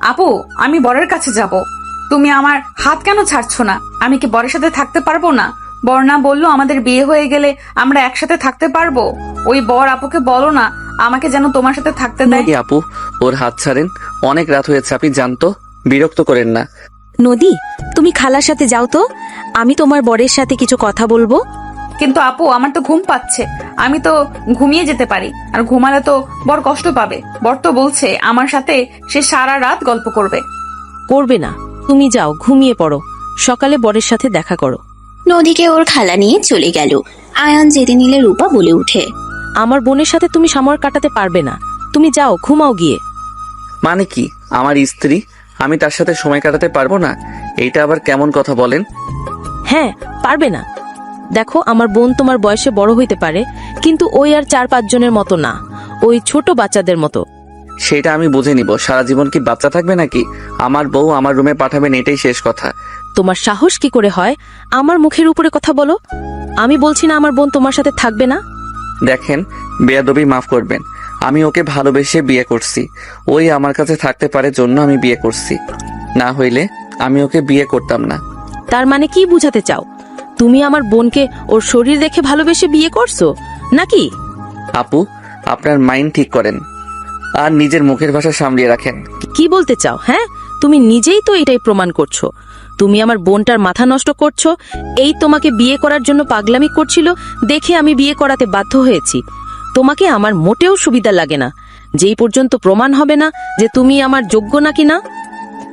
আপু, আমি বরের কাছে যাব। তুমি আমার হাত কেন ছাড়ছো না? আমি কি বরের সাথে থাকতে পারবো না? বর না বললো আমাদের বিয়ে হয়ে গেলে আমরা একসাথে থাকতে পারবো। ওই বর আপুকে বলো না আমাকে যেন তোমার সাথে থাকতে দেয়। আপু, ওর হাত ছাড়েন, অনেক রাত হয়েছে, আপনি জানতো, বিরক্ত করেন না। নদী, তুমি খালার সাথে যাও তো, আমি তোমার বরের সাথে কিছু কথা বলবো। কিন্তু আপু, আমার তো ঘুম পাচ্ছে, আমি তো ঘুমিয়ে যেতে পারি, আর ঘুমালে তো বর কষ্ট পাবে। বর তো বলছে আমার সাথে সে সারা রাত গল্প করবে। করবে না, তুমি যাও ঘুমিয়ে পড়ো, সকালে বরের সাথে দেখা করো। নদীকে ওর খালা নিয়ে চলে গেল। আয়ান যেতে নিলে রূপা বলে উঠে, আমার বোনের সাথে তুমি সময় কাটাতে পারবে না, তুমি যাও ঘুমাও গিয়ে। মানে কি, আমার স্ত্রী, আমি তার সাথে সময় কাটাতে পারবো না? এইটা আবার কেমন কথা বলেন? হ্যাঁ, পারবে না। দেখো, আমার বোন তোমার বয়সে বড় হইতে পারে, কিন্তু ওই আর 4-5 জনের মতো না, ওই ছোট বাচ্চাদের মতো। সেটা আমি বুঝে নিব। সারা জীবন কি বাচ্চা থাকবে নাকি? আমার বউ আমার রুমে পাঠাবেন, এটাই শেষ কথা। তোমার সাহস কি করে হয় আমার মুখের উপরে কথা বলো? আমি বলছি না আমার বোন তোমার সাথে থাকবে না। দেখেন, বেয়াদবি মাফ করবেন, আমি ওকে ভালোবেসে বিয়ে করছি। ওই আমার কাছে থাকতে পারে জন্য আমি বিয়ে করছি, না হইলে আমি ওকে বিয়ে করতাম না। তার মানে কি বুঝাতে চাও? তুমি আমার বোনকে ওর শরীর দেখে ভালোবেসে বিয়ে করছো নাকি? আপু, আপনার মাইন্ড ঠিক করেন আর নিজের মুখের ভাষা সামলিয়ে রাখেন। কি বলতে চাও? হ্যাঁ, তুমি নিজেই তো এটাই প্রমাণ করছো। তুমি আমার বোনটার মাথা নষ্ট করছো। এই তোমাকে বিয়ে করার জন্য পাগলামি করছিল দেখে আমি বিয়ে করাতে বাধ্য হয়েছি। তোমাকে আমার মোটেও সুবিধা লাগে না, যেই পর্যন্ত প্রমাণ হবে না যে তুমি আমার যোগ্য নাকি না।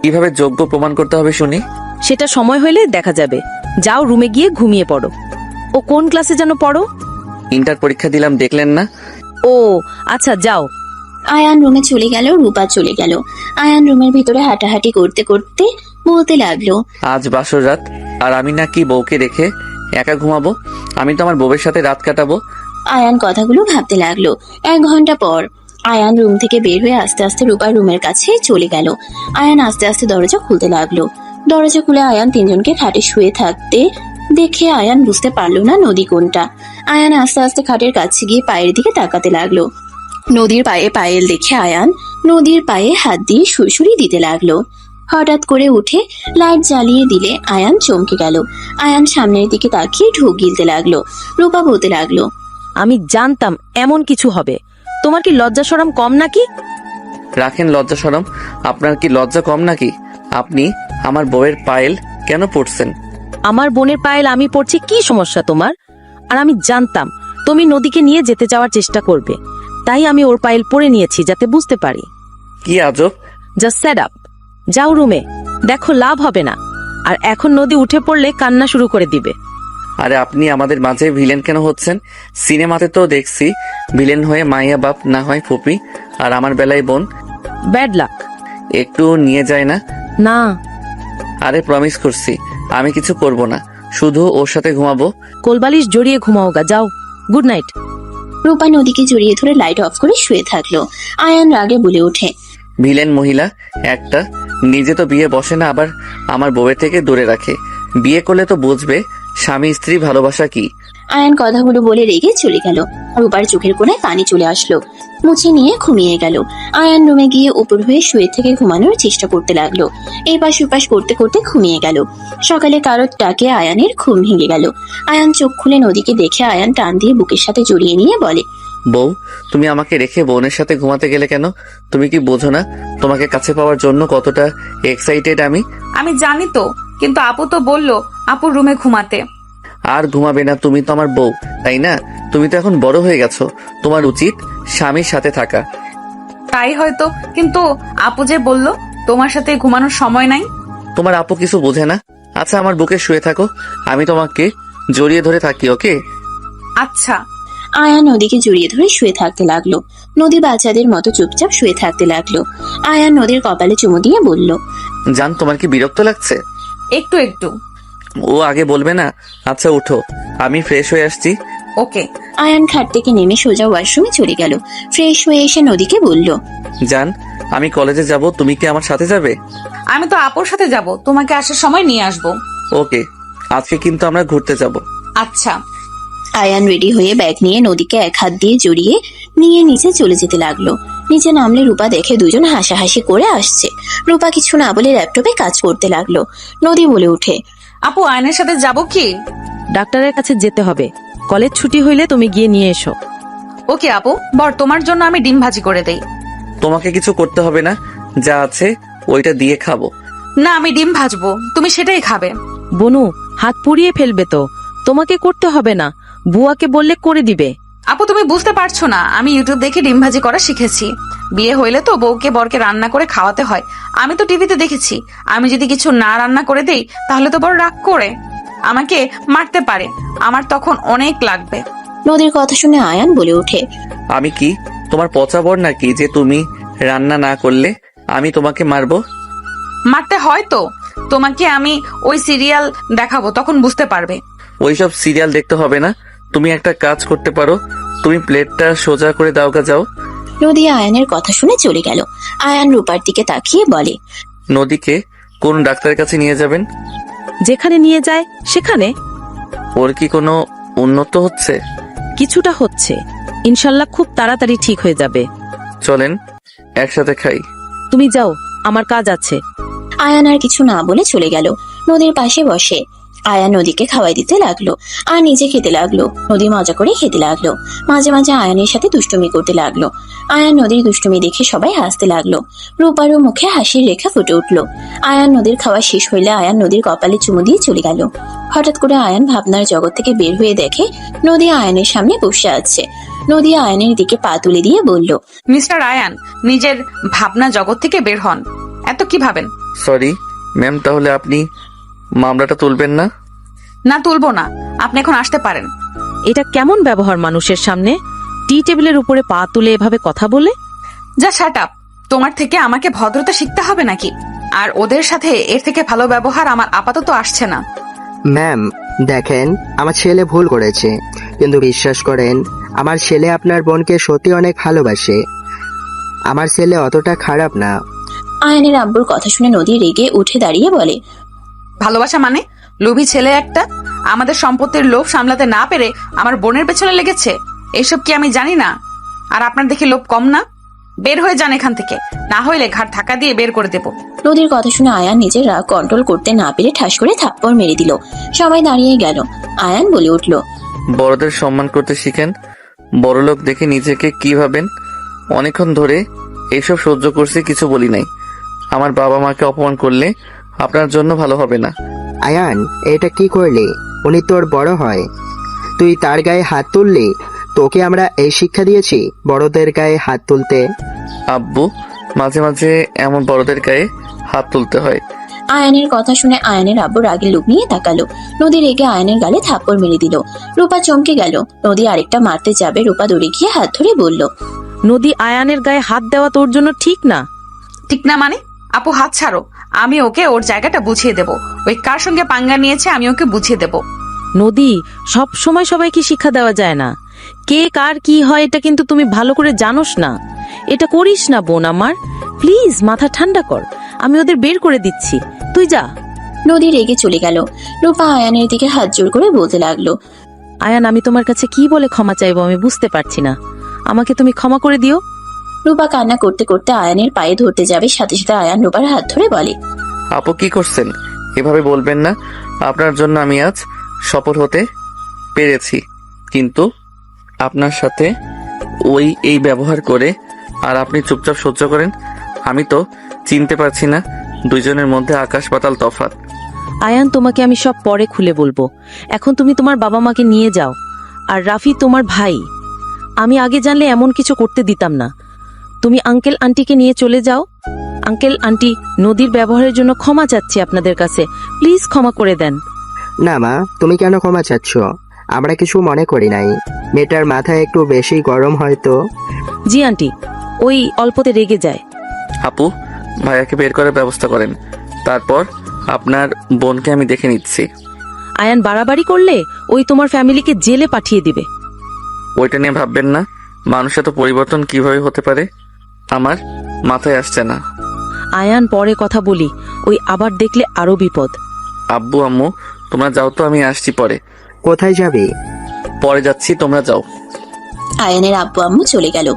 কিভাবে যোগ্য প্রমাণ করতে হবে শুনি? সেটা সময় হলে দেখা যাবে। যাও রুমে গিয়ে ঘুমিয়ে পড়ো। ও কোন ক্লাসে যেন পড়ো? ইন্টার পরীক্ষা দিলাম, দেখলেন না? ও আচ্ছা, যাও। আয়ান রুমে চলে গেল, রূপা চলে গেল। আয়ান রুমের ভিতরে হাঁটাহাঁটি করতে করতে বলতে লাগলো, আজ বাসর রাত, আর আমি নাকি বউকে রেখে একা ঘুমাবো? আমি তো আমার বউয়ের সাথে রাত কাটাবো। আয়ান কথাগুলো ভাবতে লাগলো। 1 ঘন্টা পর আয়ান রুম থেকে বের হয়ে আস্তে আস্তে রূপার রুমের কাছে চলে গেল। আয়ান আস্তে আস্তে দরজা খুলতে লাগলো। দরজা খুলে আয়ান 3 জনকে খাটে শুয়ে থাকতে দেখে আয়ান বুঝতে পারলো না নদী কোনটা। আয়ান আস্তে আস্তে খাটের কাছে গিয়ে পায়ের দিকে তাকাতে লাগলো। নদীর পায়ে পায়েল দেখে আয়ান নদীর পায়ে হাত দিয়ে সুড়সুড়ি দিতে লাগলো। হঠাৎ করে উঠে লাইট জ্বালিয়ে দিলে আয়ান চমকে গেল। আয়ান সামনের দিকে তাকিয়ে ঢোক গিলতে লাগলো। রূপা বলতে লাগলো, আমি জানতাম এমন কিছু হবে। তোমার কি লজ্জা শরম কম নাকি? রাখেন লজ্জা শরম, আপনার কি লজ্জা কম নাকি? আপনি আমার বউয়ের পায়েল কেন পড়ছেন? আমার বোনের পায়েল আমি পড়ছি, কি সমস্যা তোমার? আর আমি জানতাম তুমি নদীকে নিয়ে যেতে যাওয়ার চেষ্টা করবে, তাই আমি ওর পায়েল পরে নিয়েছি যাতে বুঝতে পারি। কি আজব! Just set up. যাও রুমে, দেখো লাভ হবে না। আর এখন নদী উঠে পড়লে কান্না শুরু করে দিবে। আরে আপনি আমাদের মাঝে ভিলেন কেন হচ্ছেন? সিনেমাতে তো দেখছি ভিলেন হয়ে মাইয়া বাপ, না হয় ফুপি, আর আমার বেলায় বোন। Bad luck. একটু নিয়ে যায় না? না। আরে প্রমিস করছি আমি কিছু করব না, শুধু ওর সাথে ঘুমাবো। কোলবালিশ জড়িয়ে ঘুমাওগা, যাও। Good night. রূপা নদীকে জড়িয়ে ধরে লাইট অফ করে শুয়ে থাকলো। আয়ান রাগে বলে ওঠে, ভিলেন মহিলা একটা, নিজে তো বিয়ে বসে না, আবার আমার বউয়ের থেকে দূরে রাখে। বিয়ে করলে তো বুঝবে স্বামী স্ত্রী ভালোবাসা কি। আয়ান কথাগুলো বলে রেগে চলে গেল। রূপার চোখের কোণায় পানি চলে আসলো। মুছে নিয়ে ঘুমিয়ে গেল। আয়ান রুমে গিয়ে উপর হয়ে শুয়ে থেকে ঘুমানোর চেষ্টা করতে লাগলো। এই পাশ ওপাশ করতে করতে ঘুমিয়ে গেল। সকালে কারোর ডাকে আয়ানের ঘুম ভেঙে গেল। আয়ান চোখ খুলে নদীকে দেখে আয়ান টান দিয়ে বুকের সাথে জড়িয়ে নিয়ে বলে, বউ, তুমি আমাকে রেখে বোনের সাথে ঘুমাতে গেলে কেন? তুমি কি বোঝো না তোমাকে কাছে পাওয়ার জন্য কতটা এক্সাইটেড আমি? আমি জানি তো, কিন্তু আপু তো বললো আপুর রুমে ঘুমাতে। আর ঘুমাবে না? তুমি তো আমার বউ, তাই না? তুমি তো এখন বড় হয়ে গেছো, তোমার উচিত স্বামীর সাথে থাকা। তাই হয়তো, কিন্তু আপু যে বললো তোমার সাথে ঘুমানোর সময় নাই। তোমার আপু কিছু বোঝে না? আচ্ছা, আমার বুকে শুয়ে থাকো, আমি তোমাকে জড়িয়ে ধরে থাকি, ওকে? আচ্ছা। আয়ান নদীকে জড়িয়ে ধরে শুয়ে থাকতে লাগলো। নদী বাচ্চাদের মতো চুপচাপ শুয়ে থাকতে লাগলো। আয়ান নদীর কপালে চুমু দিয়ে বলল, জান, তোমার কি বিরক্ত লাগছে? একটু একটু। ও আগে বলবে না? আচ্ছা উঠো, আমি ফ্রেশ হয়ে আসছি। ওকে। আয়ান খাট থেকে নেমে সোজা ওয়াশরুমে চলে গেল। ফ্রেশ হয়ে এসে নদীকে বলল, জান, আমি কলেজে যাব, তুমি কি আমার সাথে যাবে? আমি তো আপুর সাথে যাব, তোমাকে আসার সময় নিয়ে আসবো। ওকে, আজকে কিন্তু আমরা ঘুরতে যাব। আচ্ছা। আয়ান রেডি হয়ে ব্যাগ নিয়ে নদীকে এক হাত দিয়ে জড়িয়ে নিয়ে নিচে চলে যেতে লাগলো। নিচে নামলে রূপা দেখে দুজন হাসাহাসি করে আসছে। রূপা কিছু না বলে ল্যাপটপে কাজ করতে লাগলো। নদী বলে উঠে, আপু আয়নের সাথে যাব কি? ডাক্তারের কাছে যেতে হবে। কলেজ ছুটি হইলে তুমি গিয়ে নিয়ে এসো। ওকে আপু, বর তোমার জন্য আমি ডিম ভাজি করে দেই। তোমাকে কিছু করতে হবে না, যা আছে ওইটা দিয়ে খাবো। না, আমি ডিম ভাজবো, তুমি সেটাই খাবে। বনু, হাত পুড়িয়ে ফেলবে তো। তোমাকে করতে হবে না, বুয়াকে বললে করে দিবে। আপু তুমি বুঝতে পারছো না, আমি ইউটিউব দেখে ডিম ভাজি করা শিখেছি। বিয়ে হইলে তো বউকে বরকে রান্না করে খাওয়াতে হয়। আমি তো টিভিতে দেখেছি, আমি যদি কিছু না রান্না করে দেই তাহলে তো বড় রাগ করে আমাকে মারতে পারে, আমার তখন অনেক লাগবে। নদীর কথা শুনে আয়ান বলে ওঠে, আমি কি তোমার পচা বর নাকি যে তুমি রান্না না করলে আমি তোমাকে মারবো? মারতে হয় তো, তোমাকে আমি ওই সিরিয়াল দেখাবো, তখন বুঝতে পারবে। ওইসব সিরিয়াল দেখতে হবে না, তুমি একটা কাজ করতে পারো, তুমি প্লেটটা সোজা করে দাও গা, যাও। নদী আয়ানের কথা শুনে চলে গেল। আয়ান রূপার দিকে তাকিয়ে বলে, নদীকে কোন ডাক্তারের কাছে নিয়ে যাবেন? যেখানে নিয়ে যায় সেখানে। ওর কি কোনো উন্নত হচ্ছে? কিছুটা হচ্ছে, ইনশাল্লাহ খুব তাড়াতাড়ি ঠিক হয়ে যাবে। চলেন একসাথে খাই। তুমি যাও, আমার কাজ আছে। আয়ান আর কিছু না বলে চলে গেল। নদীর পাশে বসে আয়ান নদীকে খাওয়াই দিতে লাগলো আর নিজে খেতে লাগলো। নদী মজা করে খেতে লাগলো, মাঝে মাঝে আয়ানের সাথে দুষ্টুমি করতে লাগলো। আয়ান নদীর দুষ্টুমি দেখে সবাই হাসতে লাগলো। রূপারও মুখে হাসির রেখা ফুটে উঠলো। আয়ান নদীর খাওয়া শেষ হইলে আয়ান নদীর কপালে চুমু দিয়ে চলে গেল। হঠাৎ করে আয়ান ভাবনার জগৎ থেকে বের হয়ে দেখে নদী আয়ানের সামনে বসে আছে। নদী আয়ানের দিকে পা তুলে দিয়ে বলল, মিস্টার আয়ান, নিজের ভাবনা জগৎ থেকে বের হন। এত কি ভাবেন? সরি ম্যাম, তাহলে আপনি মামলাটা তুলবেন না? না, তুলবো না, আপনি এখন আসতে পারেন। এটা কেমন ব্যবহার মানুষের সামনে? টি টেবিলের উপরে পা তুলে এভাবে কথা বলে? যা শাট আপ, তোমার থেকে আমাকে ভদ্রতা শিখতে হবে নাকি? আর ওদের সাথে এর থেকে ভালো ব্যবহার আমার আপাতত আসছে না। ম্যাম দেখেন, আমার ছেলে ভুল করেছে, কিন্তু বিশ্বাস করেন আমার ছেলে আপনার বোনকে সত্যি অনেক ভালোবাসে। আমার ছেলে অতটা খারাপ না। আয়ানের আব্বুর কথা শুনে নদী রেগে উঠে দাঁড়িয়ে বলে, ভালোবাসা মানে লোভী ছেলে একটা, আমাদের সম্পত্তির লোভ সামলাতে না পেরে আমার বোনের পেছনে লেগেছে। এইসব কি আমি জানি না? আর আপনার দেখে লোভ কম না? বের হয়ে যান এখান থেকে, না হইলে ঘাট ধাক্কা দিয়ে বের করে দেব। নদীর কথা শুনে আয়ান নিজের রাগ কন্ট্রোল করতে না পেরে ঠাস করে থাপ্পড় মেরে দিল। সবাই দাঁড়িয়ে গেল। আয়ান বলে উঠল, বড়দের সম্মান করতে শিখেন। বড়লোক দেখে নিজেকে কি ভাবেন? অনেকক্ষণ ধরে এইসব সহ্য করছি, কিছু বলি নাই। আমার বাবা মাকে অপমান করলে আপনার জন্য ভালো হবে না। আয়ান এটা কি করলি? উনি তোর বড় হয়, তুই তার গায়ে হাত তুললি? তোকে আমরা এই শিক্ষা দিয়েছি বড়দের গায়ে হাত তুলতে? আব্বু, মাঝে মাঝে এমন বড়দের গায়ে হাত তুলতে হয়। আয়ানের কথা শুনে আয়ানের আব্বু রাগের লুক নিয়ে তাকালো। নদী রেগে আয়ানের গালে থাপ্পড় মেরে দিল। রূপা চমকে গেল। নদী আরেকটা মারতে যাবে, রূপা দৌড়ে গিয়ে হাত ধরে বলল, নদী আয়ানের গায়ে হাত দেওয়া তোর জন্য ঠিক না। ঠিক না মানে? আপু হাত ছাড়ো, আমি ওকে ওর জায়গাটা বুঝিয়ে দেব। ওই কার সঙ্গে পাঙ্গা নিয়েছে আমি ওকে বুঝিয়ে দেব। নদী, সব সময় সবাইকে শিক্ষা দেওয়া যায় না। কে কার কি হয় এটা কিন্তু তুমি ভালো করে জানোস না। এটা করিস না বোন আমার, প্লিজ মাথা ঠান্ডা কর। আমি ওদের বের করে দিচ্ছি, তুই যা। নদী রেগে চলে গেল। রূপা আয়ানের দিকে হাত জোর করে বলতে লাগলো, আয়ান, আমি তোমার কাছে কি বলে ক্ষমা চাইবো আমি বুঝতে পারছি না। আমাকে তুমি ক্ষমা করে দিও। রূপা কান্না করতে করতে আয়ানের পায়ে ধরতে যাবে, সাথে সাথে আয়ান রূপার হাত ধরে বলে, আপু কি করছেন? এভাবে বলবেন না। আপনার জন্য আমি আজ সফল হতে পেরেছি, কিন্তু আপনার সাথে এই ব্যবহার করে আর আপনি চুপচাপ সহ্য করেন। আমি তো চিনতে পারছি না, দুইজনের মধ্যে আকাশ পাতাল তফাৎ। আয়ান, তোমাকে আমি সব পরে খুলে বলবো। এখন তুমি তোমার বাবা মাকে নিয়ে যাও। আর রাফি তোমার ভাই, আমি আগে জানলে এমন কিছু করতে দিতাম না। তুমি আঙ্কেল আন্টিকে নিয়ে চলে যাও। আঙ্কেল আন্টি, নদীর ব্যবহারের জন্য ক্ষমা চাচ্ছি আপনাদের কাছে, প্লিজ ক্ষমা করে দেন। না মা, তুমি কেন ক্ষমা চাচ্ছ? আমরা কিছু মনে করি নাই। মেয়েটার মাথা একটু বেশি গরম হয়তো। জি আন্টি, ওই অল্পতে রেগে যায়। আপু, ভাইয়াকে বের করার ব্যবস্থা করেন, তারপর আপনার বোনকে আমি দেখে নিচ্ছি। আয়ান বাড়াবাড়ি করলে ওই তোমার ফ্যামিলিকে জেলে পাঠিয়ে দিবে। ওইটা নিয়ে ভাববেন না। মানুষের তো পরিবর্তন কিভাবে হতে পারে আমার মাথায় আসছে না। আয়ান, পরে কথা বলি, ওই আবার দেখলে আরো বিপদ। আব্বু আম্মু তোমরা যাও তো, আমি আসছি পরে। কোথায় যাবি? পরে যাচ্ছি, তোমরা যাও। আয়ানের আব্বু আম্মু চলে গেল।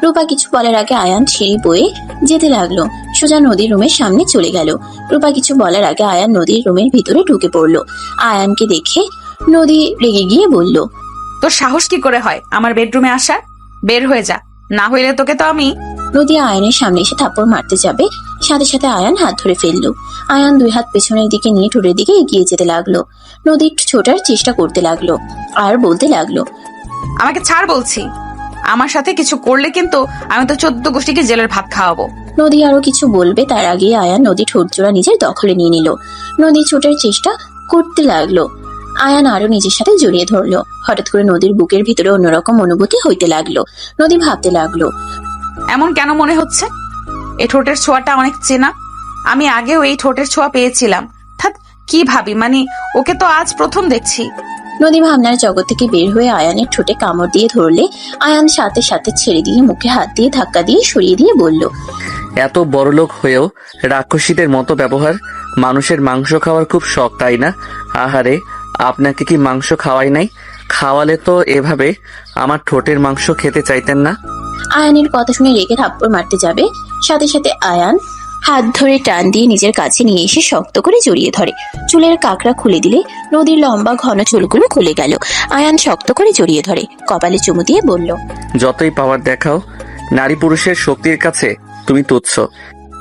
রূপা কিছু বলার আগে আয়ান সিঁড়ি বয়ে যেতে লাগলো, সোজা নদীর রুমের সামনে চলে গেল। রূপা কিছু বলার আগে আয়ান নদীর রুমের ভিতরে ঢুকে পড়লো। আয়ানকে দেখে নদী রেগে গিয়ে বলল, তোর সাহস কি করে হয় আমার বেডরুমে আসা? বের হয়ে যা, না হইলে তোকে তো আমি। নদী আয়ানের সামনে এসে থাপ্পড় মারতে যাবে, সাথে সাথে আয়ান হাত ধরে ফেললো। আয়ান দুই হাত পেছনের দিকে নিয়ে ঠোঁটের দিকে এগিয়ে যেতে লাগলো। নদী একটু ছোটার চেষ্টা করতে লাগলো আর বলতে লাগলো, আমাকে ছাড় বলছি। আমার সাথে কিছু করলে কিন্তু আমি তো 14 গোষ্ঠীকে জেলের ভাত খাওয়াবো। নদী আরো কিছু বলবে তার আগে আয়ান নদী ঠোঁটজোড়া নিজের দখলে নিয়ে নিল। নদী ছোটার চেষ্টা করতে লাগলো। আয়ান আরো নিজের সাথে জড়িয়ে ধরলো। হঠাৎ করে নদীর বুকের ভিতরে অন্যরকম অনুভূতি হইতে লাগলো। নদী ভাবতে লাগলো, এমন কেন মনে হচ্ছে? এই ঠোঁটের ছোঁয়াটা অনেক চেনা। আমি আগেও এই ঠোঁটের ছোঁয়া পেয়েছিলাম। থাক, কি ভাবি, মানে ওকে তো আজ প্রথম দেখছি। নদী ভাবনার জগৎ থেকে বের হয়ে আয়ানের ঠোঁটে কামড় দিয়ে ধরলে আয়ান সাথে সাথে ছেড়ে দিয়ে মুখে হাত দিয়ে ধাক্কা দিয়ে সরিয়ে দিয়ে বলল, এত বড়লোক হয়েও রাক্ষসীদের মতো ব্যবহার। মানুষের মাংস খাওয়ার খুব শখ, তাই না? আহারে, আপনাকে কি মাংস খাওয়াই নাই? খাওয়ালে তো এভাবে আমার ঠোঁটের মাংস খেতে চাইতেন না। আয়ানের কথা শুনে রেগে থাপ্পড় মারতে যাবে, সাথে সাথে আয়ান হাত ধরে টান দিয়ে নিজের কাছে নিয়ে এসে শক্ত করে জড়িয়ে ধরে। চুলের কাঁকড়া খুলে দিলে নদীর লম্বা ঘন চুলগুলো খুলে গেল। আয়ান শক্ত করে জড়িয়ে ধরে, কপালে চুমু দিয়ে বলল, যতই পাওয়ার দেখাও, নারী পুরুষের শক্তির কাছে তুমি তুচ্ছ।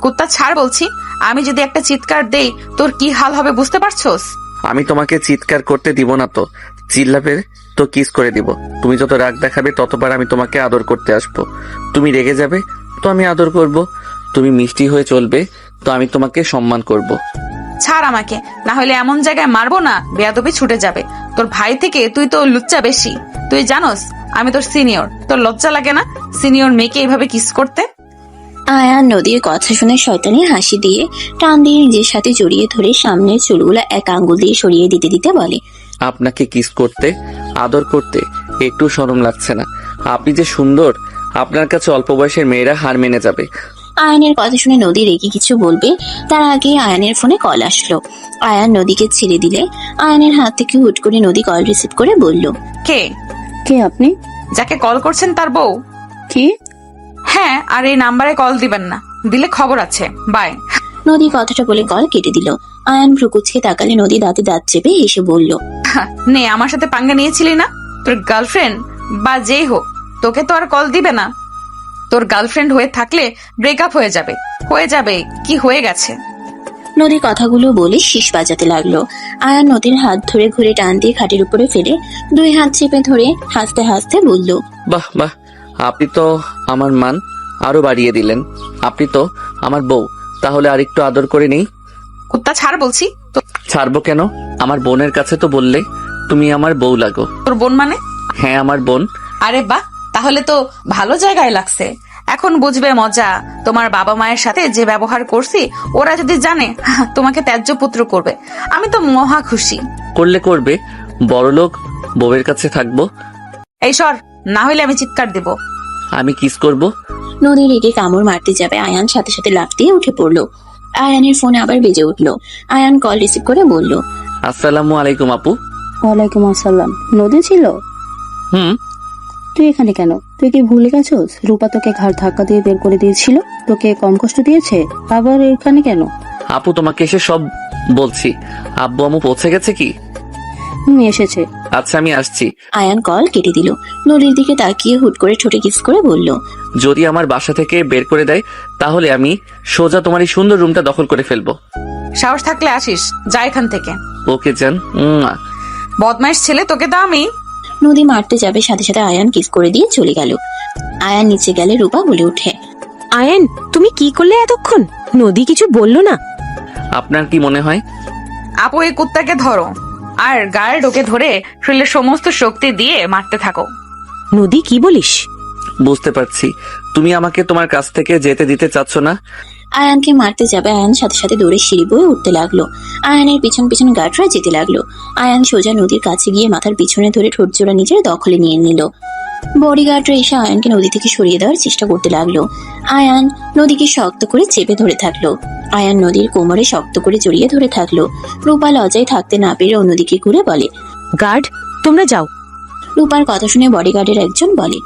কুত্তা ছাড় বলছি। আমি যদি একটা চিৎকার দেই তোর কি হাল হবে বুঝতে পারছোস? আমি তোমাকে চিৎকার করতে দিব না তো, চিল্লাবে তো কিস করে দিব। তুমি যত রাগ দেখাবে ততবার আমি তোমাকে আদর করতে আসবো। তুমি রেগে যাবে তো আমি আদর করব। তুমি মিষ্টি হয়ে চলবে তো আমি তোমাকে সম্মান করব। ছাড় আমাকে, না হলে এমন জায়গায় মারবো না বেয়াদবি ছুটে যাবে। তোর ভাই থেকে তুই তো লুচ্চা বেশি। তুই জানোস আমি তোর সিনিয়র, তোর লজ্জা লাগে না সিনিয়র মেয়েকে এইভাবে কিস করতে? আয়ান নদীর কথা শুনে শয়তানি হাসি দিয়ে টান দিয়ে নিজের সাথে জড়িয়ে ধরে সামনের চুলগুলো এক আঙ্গুল দিয়ে সরিয়ে দিতে দিতে বলে, আপনাকে কিস করতে, আদর করতে একটু শরম লাগছে না? আপনি যে সুন্দর, আপনার কাছে অল্প বয়সের মেয়েরা হার মেনে যাবে। আয়ানের কথা শুনে নদী রেগে কিছু বলবে তার আগে আয়ানের ফোনে কল আসলো। আয়ান নদীকে ছেড়ে দিলে আয়ানের হাত থেকে হুট করে নদী কল রিসিভ করে বলল, কে? কে আপনি? যাকে কল করছেন তার বউ? কি? হ্যাঁ, আর এই নাম্বারে কল দিবেন না, দিলে খবর আছে। বাই। নদী কথাটা বলে কল কেটে দিল। আয়ান ভ্রুকুচকে তাকালে নদী দাঁতে দাঁত চেপে হেসে বলল, নে, আমার সাথে পাঙ্গা নিয়েছিলি না? তোর গার্লফ্রেন্ড বা যেই হোক তোকে তো আর কল দিবে না। তোর গার্লফ্রেন্ড হয়ে থাকলে ব্রেকআপ হয়ে যাবে। হয়ে যাবে কি হয়ে গেছে। নদী কথাগুলো বলে শীষ বাজাতে লাগলো। আয়ান নদীর হাত ধরে ঘুরে টান দিয়ে খাটের উপরে ফেলে দুই হাত চেপে ধরে হাসতে হাসতে বলল, বাহ বাহ, আপনি তো আমার মান আরো বাড়িয়ে দিলেন। আপনি তো আমার বউ, তাহলে আরেকটু আদর করে নেই। কুত্তা ছাড় বলছি। ছাড়বো কেন? আমার বোনের কাছে তো বললে তুমি আমার বউ লাগো। তোর বোন মানে? হ্যাঁ, আমার বোন। আরে বাহ, তাহলে তো ভালো জায়গায় লাগছে। এখন বুঝবে মজা। তোমার বাবা মায়ের সাথে যে ব্যবহার করছি ওরা যদি জানে তোমাকে ত্যায্য পুত্র করবে। আমি তো মহা খুশি। করলে করবে, বড়লোক বউয়ের কাছে থাকবো। এই সর, না হইলে আমি চিৎকার দেব। আমি কিস করব। নদী রেগে কামড় মারতে যাবে, আয়ান সাথে সাথে লাফ দিয়ে উঠে পড়লো। আয়ানের ফোনে আবার বেজে উঠলো। আয়ান কল রিসিভ করে বলল, আসসালামু আলাইকুম আপু। ওয়ালাইকুম আসসালাম। নদী ছিল? হুম। তুই এখানে কেন? তুই কি ভুলে গেছোস রূপা তোকে ঘাড় ধাক্কা দিয়ে বের করে দিয়েছিল? তোকে কম কষ্ট দিয়েছে? আবার এখানে কেন? আপু, তোমাকে এসে সব বলছি। আব্বু আম্মু পৌঁছে গেছে কি? এসেছে। আচ্ছা, আমি আসছি। আয়ান কল কেটে দিল। নদীর দিকে তাকিয়ে হুট করে ঠোঁটে কিস করে বলল, যদি আমার বাসা থেকে বের করে দেয় তাহলে আমি সোজা তোমার এই সুন্দর রুমটা দখল করে ফেলবো। সাহস থাকলে আসিস, যা এখান থেকে। ওকে জান। বদমাইশ ছেলে, তোকে তো আমি। নদী মারতে যাবে, সাথে সাথে আয়ান কিস করে দিয়ে চলে গেল। আয়ান নিচে গেলে রূপা বলে ওঠে, আয়ান, তুমি কি করলে এতক্ষণ? নদী কিছু বললো না? আপনার কি মনে হয়? আপু, এই কুত্তাকে ধরো আর গায়ে ঢোকে ধরে শরীরের সমস্ত শক্তি দিয়ে মারতে থাকো। নদী, কি বলিস? বুঝতে পারছি তুমি আমাকে তোমার কাছ থেকে যেতে দিতে চাচ্ছ না। আয়ানকে মারতে যাবে, আয়ান সাথে সাথে দৌড়ে সিঁড়ি বয়ে উঠতে লাগলো। আয়ানের পিছন পিছন গার্ডরা যেতে লাগলো। আয়ান সোজা নদীর কাছে গিয়ে মাথার পিছনে ধরে ঠোঁট জোড়া নিজের দখলে নিয়ে নিল। বডিগার্ডরা এসে আয়ানকে নদী থেকে সরিয়ে দেওয়ার চেষ্টা করতে লাগলো। আয়ান নদীকে শক্ত করে চেপে ধরে থাকলো। আয়ান নদীর কোমরে শক্ত করে জড়িয়ে ধরে থাকলো। রূপা লজ্জায় থাকতে না পেরে অন্যদিকে ঘুরে বলে, গার্ড, তোমরা যাও। রূপার কথা শুনে বডিগার্ডের একজন বলে,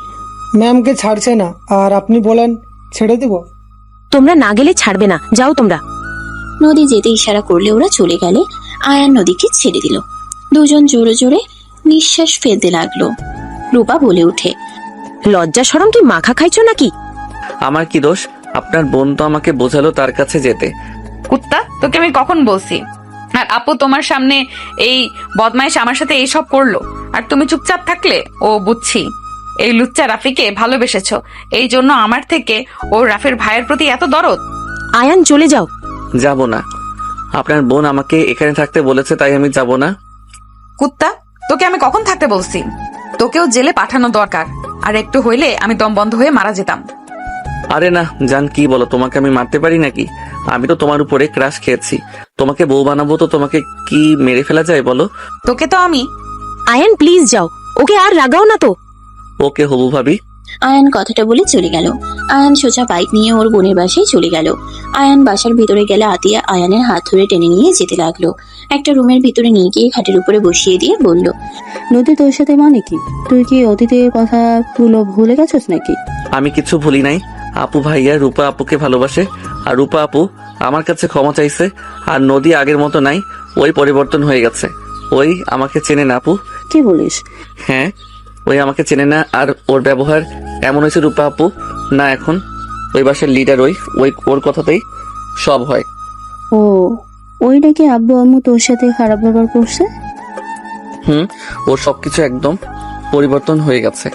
ম্যামকে ছাড়ছে না আর আপনি বলেন ছেড়ে দিব। তোমরা না গেলে ছাড়বে না, যাও তোমরা। নদী যেতে ইশারা করলে ওরা চলে গেলে আয়ান নদীকে ছেড়ে দিল। দুজন জোরে জোরে নিঃশ্বাস ফেলতে লাগলো। রূপা বলে ওঠে, লজ্জা শরম কি মাখা খাইছো নাকি? আমার কি দোষ? আপনার বোন তো আমাকে বোঝালো তার কাছে যেতে। কুত্তা, তোকে আমি কখন বলছি? আর আপু তোমার সামনে এই বদমাইশ আমার সাথে এইসব করলো, আর তুমি চুপচাপ থাকলে? ও বুঝছি, এই লুচ্চা রাফিকে ভালোবেসেছো, এই জন্য আমার থেকে ও রাফির ভাইয়ের প্রতি এত দরদ। আয়ান চলে যাও। যাব না। আপনার বোন আমাকে এখানে থাকতে বলেছে, তাই আমি যাব না। কুত্তা, তোকে আমি কখন থাকতে বলছি? তোকেও জেলে পাঠানো দরকার, আর একটু হইলে আমি দম বন্ধ হয়ে মারা যেতাম। আরে না জান, কি বলো? তোমাকে আমি মারতে পারি নাকি? আমি তো তোমার উপরে ক্রাশ খেয়েছি। তোমাকে বউ বানাবো তো তোমাকে কি মেরে ফেলা যায় বলো? তোকে তো আমি। আয়ান প্লিজ যাও, ওকে আর রাগাও না তো। ওকে হবু ভাবি। আয়ান কথাটা বলে চলে গেল। আয়ান সোজা বাইক নিয়ে ওর বোনের বাসায় চলে গেল। আয়ান বাসার ভিতরে গেলে আতিয়া আয়ানের হাত ধরে টেনে নিয়ে যেতে লাগলো। একটা রুমের ভিতরে নিয়ে গিয়ে খাটের উপরে বসিয়ে দিয়ে বলল, নদী তোর সাথে মানে কি? তুই কি অতীতের কথাগুলো ভুলে গেছিস নাকি? আমি কিছু ভুলি নাই। আপু ভাইয়া রূপা আপুকে ভালোবাসে, আর রূপা আপু আমার কাছে ক্ষমা চাইছে। আর নদী আগের মতো নাই, ওই পরিবর্তন হয়ে গেছে। ওই আমাকে চেনে না আপু। কি বলিস? হ্যাঁ, ওই আমাকে চেনে না, আর ওর ব্যবহার এমন হয়েছে রূপা আপু না এখন ওই বাসার লিডার। ওই ওর কথাতেই সব হয়। ও, ওই নাকি আব্বু আম্মু তোর সাথে খারাপ ব্যবহার করছে? ওর সবকিছু একদম পরিবর্তন হয়ে গেছে।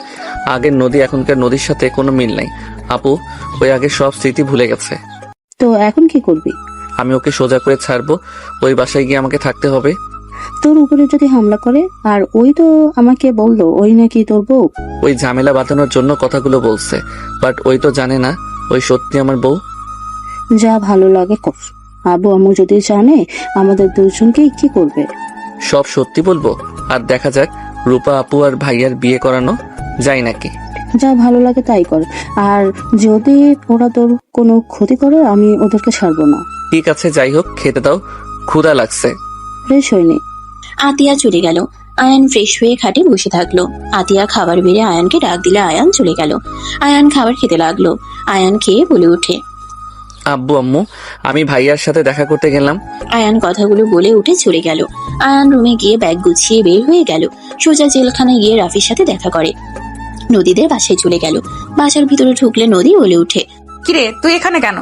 আগের নদী এখনকার নদীর সাথে কোনো মিল নাই আপু। ওই আগের সব স্মৃতি ভুলে গেছে। তো এখন কি করবি? আমি ওকে সোজা করে ছাড়বো। ওই বাসায় গিয়ে আমাকে থাকতে হবে। তোর উপরে যদি হামলা করে? আর ওই তো আমাকে বললো ওই নাকি তোর বউ। ওই ঝামেলা বাঁধানোর জন্য কথাগুলো বলছে, বাট ওই তো জানে না ওই সত্যি আমার বউ। যা ভালো লাগে কর। আব্বু আম্মু যদি জানে আমাদের দুজনকে কি করবে? সব সত্যি বলবো, আর দেখা যাক রূপা আপু আর ভাইয়ার বিয়ে করানো যায় নাকি। যা ভালো লাগে তাই কর। আর যদি ওরা তোর কোনো ক্ষতি করে আমি ওদেরকে ছাড়বো না। ঠিক আছে, যাই হোক, খেতে দাও, ক্ষুধা লাগছে। ফ্রেশ হয়নি। আতিয়া চলে গেল। আয়ান ফ্রেশ হয়ে খাটে বসে থাকলো। আতিয়া খাবার বেড়ে আয়ানকে ডাক দিলে আয়ান চলে গেল। আয়ান খাবার খেতে লাগলো। আয়ান খেয়ে বলে ওঠে, আব্বু আম্মু, আমি ভাইয়ার সাথে দেখা করতে গেলাম। আয়ান কথাগুলো বলে উঠে চলে গেল। আয়ান রুমে গিয়ে ব্যাগ গুছিয়ে বের হয়ে গেল। সোজা জেলখানায় গিয়ে রাফির সাথে দেখা করে। নদীদের বাসায় চলে গেল। বাসার ভিতরে ঢুকলে নদী বলে উঠে, কিরে, তুই এখানে কেন?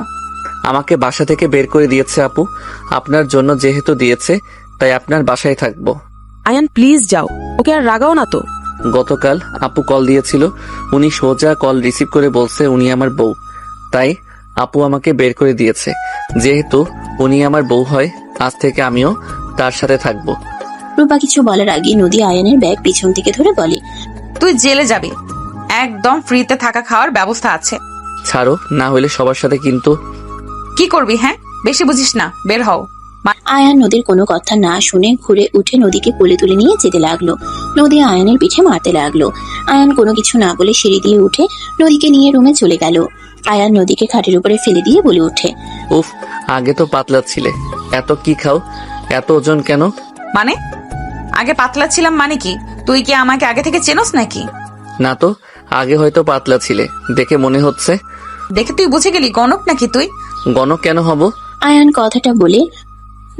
আমাকে বাসা থেকে বের করে দিয়েছে আপু। আপনার জন্য যেহেতু দিয়েছে, তাই আপনার বাসায় থাকবো। আয়ান প্লিজ যাও, ওকে আর রাগাও না তো। গতকাল আপু কল দিয়েছিল, উনি সোজা কল রিসিভ করে বলছে উনি আমার বউ। তাই আপু আমাকে বের করে দিয়েছে। যেহেতু উনি আমার বউ হয়, আজ থেকে আমিও তার সাথে থাকবো। রূপা কিছু বলার আগে নদী আয়ানের ব্যাগ পিছন থেকে ধরে বলে, তুই জেলে যাবি, একদম ফ্রিতে থাকা খাওয়ার ব্যবস্থা আছে। ছাড়ো, না হলে সবার সাথে কিন্তু। কি করবি? হ্যাঁ, বেশি বুঝিস না, বের হও। আয়ান নদীর কোনো কথা না শুনে ঘুরে উঠে নদীকে কোলে তুলে নিয়ে যেতে লাগলো। নদী আয়ানের পিঠে মারতে লাগলো। আয়ান কোনো কিছু না বলে সিঁড়ি দিয়ে উঠে নদীকে নিয়ে রুমে চলে গেল। আয়ান নদীকে খাটের উপরে ফেলে দিয়ে বলে ওঠে, উফ, আগে তো পাতলা ছিলে, এত কি খাও? এত ওজন কেন? মানে আগে পাতলা ছিলাম মানে কি? তুই কি আমাকে আগে থেকে চেনস নাকি? না তো, আগে হয়তো পাতলা ছিলে, দেখে মনে হচ্ছে। দেখে তুই বুঝে গেলি গণক নাকি তুই? গণক কেন হব? আয়ান কথাটা বলে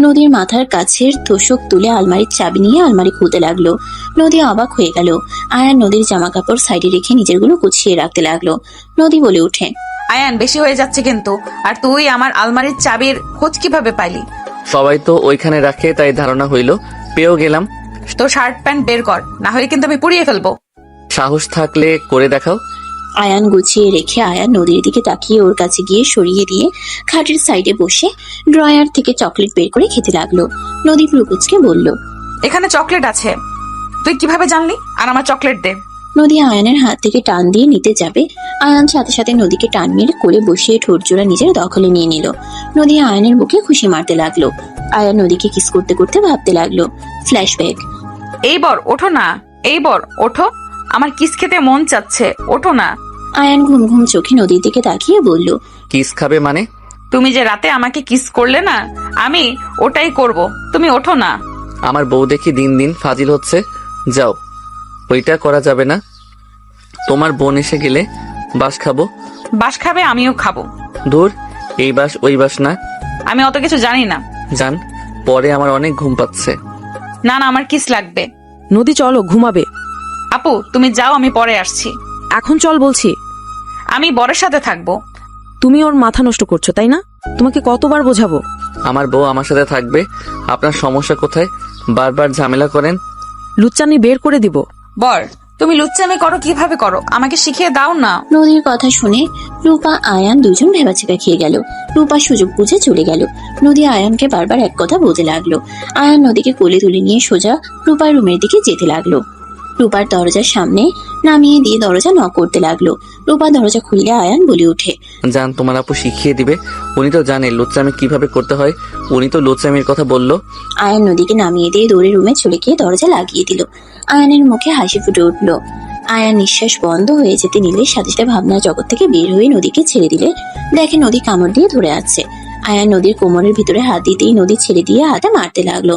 নদীর মাথার কাছের তোষক তুলে আলমারির চাবি নিয়ে আলমারি খুলতে লাগলো। নদী অবাক হয়ে গেল। আয়ান নদীর জামা কাপড় সাইডে রেখে নিজেরগুলো গুছিয়ে রাখতে লাগলো। নদী বলে ওঠে, আয়ান বেশি হয়ে যাচ্ছে কিন্তু। আর তুই আমার আলমারির চাবির খোঁজ কিভাবে পাইলি? সবাই তো ওইখানে রাখে, তাই ধারণা হইল, পেয়েও গেলাম। তোর শার্ট প্যান্ট বের কর, না হলে কিন্তু আমি পুড়িয়ে ফেলবো। সাহস থাকলে করে দেখাও। আয়ান গুছিয়ে রেখে আয়ান নদীর দিকে তাকিয়ে ওর কাছে গিয়ে সরিয়ে দিয়ে খাটের সাইডে বসে ড্রয়ার থেকে চকলেট বের করে খেতে লাগলো। নদী প্রকুচকে বলল, এখানে চকলেট আছে, তুই কিভাবে জানলি? আর আমার চকলেট দে। নদী আয়ানের হাত থেকে টান দিয়ে নিতে যাবে। আয়ান সাথে সাথে নদীকে টান মেরে কোলে বসিয়ে ঠোঁট জোড়া নিজের দখলে নিয়ে নিল। নদী আয়ানের বুকে খুশি মারতে লাগলো। আয়ান নদীকে কিস করতে করতে ভাবতে লাগলো, ফ্ল্যাশব্যাক। এইবার ওঠো না, এইবার ওঠো, আমার কিস খেতে মন চাচ্ছে, ওঠো না। আয়ান ঘুম ঘুম চোখে নদীর দিকে তাকিয়ে বলল, কিস খাবে মানে? তুমি যে রাতে আমাকে কিস করলে না, আমি ওটাই করব, তুমি ওঠো না। আমার বউ দেখি দিন দিন ফাজিল হচ্ছে। যাও। ওইটা করা যাবে না। তোমার বোন এসে গেলে বাস খাবো। বাস খাবে, আমিও খাবো। দূর, এই বাস ওই বাস না। আমি অত কিছু জানি না। জান, পরে আমার অনেক ঘুম পাচ্ছে। না না, আমার কিস লাগবে। নদী চলো, ঘুমাবে। আপু তুমি যাও, আমি পরে আসছি। এখন চল বলছি। আমি বরের সাথে থাকবো। তুমি ওর মাথা নষ্ট করছো, তাই না? তোমাকে কতবার বোঝাবো? আমার বউ আমার সাথে থাকবে। আপনার সমস্যা কোথায়? বারবার ঝামেলা করেন। লুচ্চানি বের করে দিব। বর, তুমি লুচ্চামি করো কিভাবে করো, আমাকে শিখিয়ে দাও না। নদীর কথা শুনে রূপা আয়ান দুজন ভেবাচিকা খেয়ে গেল। রূপা সুযোগ বুঝে চলে গেল। নদী আয়ানকে বারবার এক কথা বলতে লাগলো। আয়ান নদীকে কোলে তুলে নিয়ে সোজা রূপার রুমের দিকে যেতে লাগলো। রূপার দরজার সামনে নামিয়ে দিয়ে দরজা নক করতে লাগলো। রূপা দরজা খুললে আয়ান বলে ওঠে, জান, তোমার আপু শিখিয়ে দিবে। উনি তো জানে লুচ্চামি কিভাবে করতে হয়। উনি তো লুচ্চামির কথা বললো। আয়ান নদীকে নামিয়ে দিয়ে দৌড়ে রুমে চলে গিয়ে দরজা লাগিয়ে দিল। আয়ানের মুখে হাসি ফুটে উঠল। আয়ান নিঃশ্বাস বন্ধ হয়ে যেতে নিলে সাথে সাথে ভাবনার জগৎ থেকে বের হয়ে নদীকে ছেড়ে দিলে দেখে নদী কামড় দিয়ে ধরে আছে। আয়ান নদীর কোমরের ভিতরে হাত দিতেই নদী ছেড়ে দিয়ে হাতে মারতে লাগলো।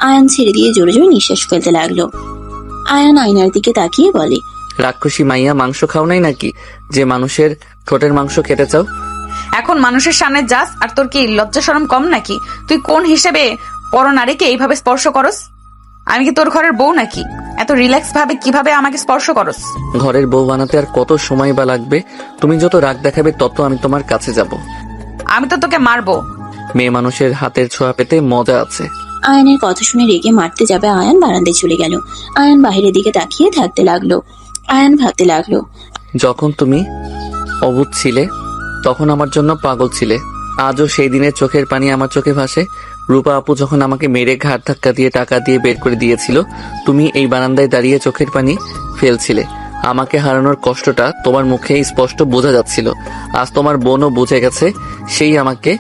আয়ান ছেড়ে দিয়ে জোরে জোরে নিঃশ্বাস ফেলতে লাগলো। আয়ান আয়নার দিকে তাকিয়ে বলে, রাক্ষসী মাইয়া, মাংস খাও নাই নাকি যে মানুষের ঠোঁটের মাংস খেতে চাও? এখন মানুষের সামনে যাস আর তোর কি লজ্জা শরম কম নাকি? তুই কোন হিসেবে পরনারীকে এইভাবে স্পর্শ করস? আমি কি তোর ঘরের বউ নাকি? এত রিল্যাক্স ভাবে কিভাবে আমাকে স্পর্শ করস? ঘরের বউ বানাতে আর কত সময় বা লাগবে? তুমি যত রাগ দেখাবে তত আমি তোমার কাছে যাব। আমি তো তোকে মারবো। মেয়ে মানুষের হাতের ছোঁয়া পেতে মজা আছে। আয়ানের কথা শুনে রেগে মারতে যাবে আয়ান বারান্দায় চলে গেল। আয়ান বাহিরের দিকে তাকিয়ে থাকতে লাগলো। আয়ান ভাবতে লাগলো, যখন তুমি অবুঝ ছিলে তখন আমার জন্য পাগল ছিলে। আজও সেই দিনের চোখের পানি আমার চোখে ভাসে। রূপা আপু যখন আমাকে মেরে ঘাট ধাক্কা দিয়ে টাকা দিয়ে বের করে দিয়েছিল, তুমি এই বারান্দায় দাঁড়িয়ে চোখের পানি ফেলছিলে। আমাকে হারানোর কষ্টটা তোমার মুখে স্পষ্ট বোঝা যাচ্ছিল। আজ তোমার বোনও বুঝে গেছে, সেই আমাকে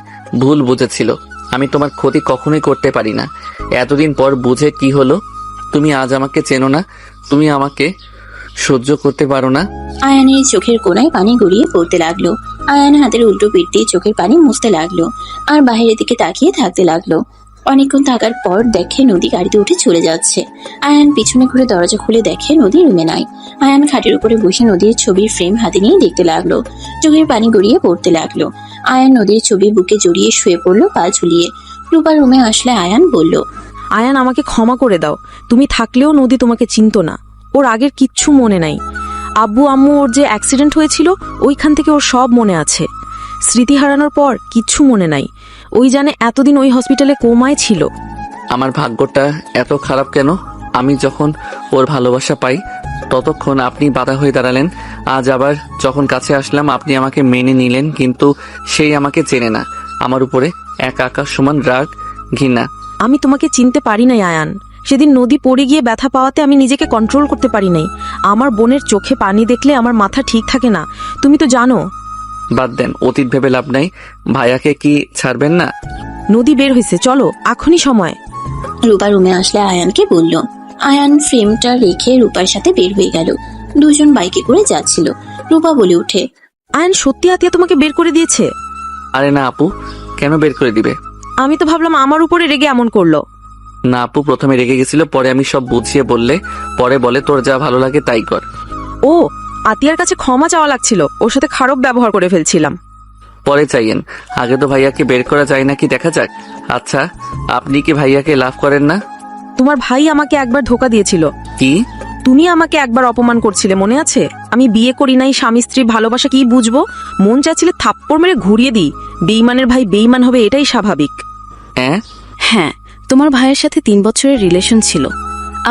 ভুল বুঝেছিল। আমি তোমার ক্ষতি কখনোই করতে পারি না। এতদিন পর বুঝে কি হলো? তুমি আজ আমাকে চেনো না, তুমি আমাকে সহ্য করতে পারো না। আয়ানের চোখের কোণায় পানি গড়িয়ে পড়তে লাগলো। আয়ান হাতের উল্টো পিঠ দিয়ে চোখের পানি মুছতে লাগলো আর বাইরের দিকে তাকিয়ে থাকতে লাগলো। অনেকক্ষণ থাকার পর দেখে নদী গাড়িতে উঠে চলে যাচ্ছে। আয়ান পিছনে ঘুরে দরজা খুলে দেখে নদী রুমে নাই। আয়ান খাটের উপরে বসে নদীর ছবির ফ্রেম হাতে নিয়ে দেখতে লাগলো। চোখের পানি গড়িয়ে পড়তে লাগলো। আয়ান নদীর ছবি বুকে জড়িয়ে শুয়ে পড়লো পা ঝুলিয়ে। রূপা রুমে আসলে আয়ান বলল, আয়ান, আমাকে ক্ষমা করে দাও। তুমি থাকলেও নদী তোমাকে চিনতো না। ওর আগের কিচ্ছু মনে নাই। আব্বু আম্মু ওর যে অ্যাক্সিডেন্ট হয়েছিল ওইখান থেকে ওর সব মনে আছে। স্মৃতি হারানোর পর কিচ্ছু মনে নাই। ওই জানে এতদিন ওই হসপিটালে কোমায় ছিল। আমার ভাগ্যটা এত খারাপ কেন? আমি যখন ওর ভালোবাসা পাই ততক্ষণ আপনি বাধা হয়ে দাঁড়ালেন। আজ আবার যখন কাছে আসলাম আপনি আমাকে মেনে নিলেন, কিন্তু সেই আমাকে চেনে না। আমার উপরে এক আকাশ সমান রাগ, ঘৃণা। আমি তোমাকে চিনতে পারি নাই আয়ান। সেদিন নদী পড়ে গিয়ে ব্যথা পাওয়াতে আমি নিজেকে কন্ট্রোল করতে পারি নাই। আমার বোনের চোখে পানি দেখলে আমার মাথা ঠিক থাকে না, তুমি তো জানো। বাদ দেন, অতীত ভেবে লাভ নাই। ভাইয়াকে কি ছাড়বেন না? নদী বের হয়েছে, চলো, এখনই সময়। রূপা রুমে আসলে আয়ানকে বলল। আয়ান ফ্রেমটা রেখে রূপার সাথে বের হয়ে গেল। দুজন বাইকে করে যাচ্ছিল। রূপা বলে উঠে, আয়ান সত্যি আতিয়া তোমাকে বের করে দিয়েছে? আরে না আপু, কেন বের করে দিবে? আমি তো ভাবলাম আমার উপরে রেগে এমন করলো। না আপু, প্রথমে রেগে গেছিল, পরে আমি সব বুঝিয়ে বললে পরে বলে তোর যা ভালো লাগে তাই কর। ও, আতিয়ার কাছে ক্ষমা চাওয়া লাগছিল, ওর সাথে খারাপ ব্যবহার করে ফেলছিলাম। পরে চাইয়েন, আগে তো ভাইয়াকে বের করা যায় নাকি দেখা যাক। আচ্ছা, আপনি কি ভাইয়াকে লাভ করেন না? তোমার ভাই আমাকে একবার ধোকা দিয়েছিল। কি? তুমি আমাকে একবার অপমান করছিলে, মনে আছে? আমি বিয়ে করি নাই, স্বামী স্ত্রী ভালোবাসা কি বুঝবো? মন চাইছিলে থাপ্পড় মেরে ঘুরিয়ে দিই। বেইমানের ভাই বেইমান হবে, এটাই স্বাভাবিক। হ্যাঁ হ্যাঁ, তোমার ভাইয়ের সাথে 3 বছরের রিলেশন ছিল।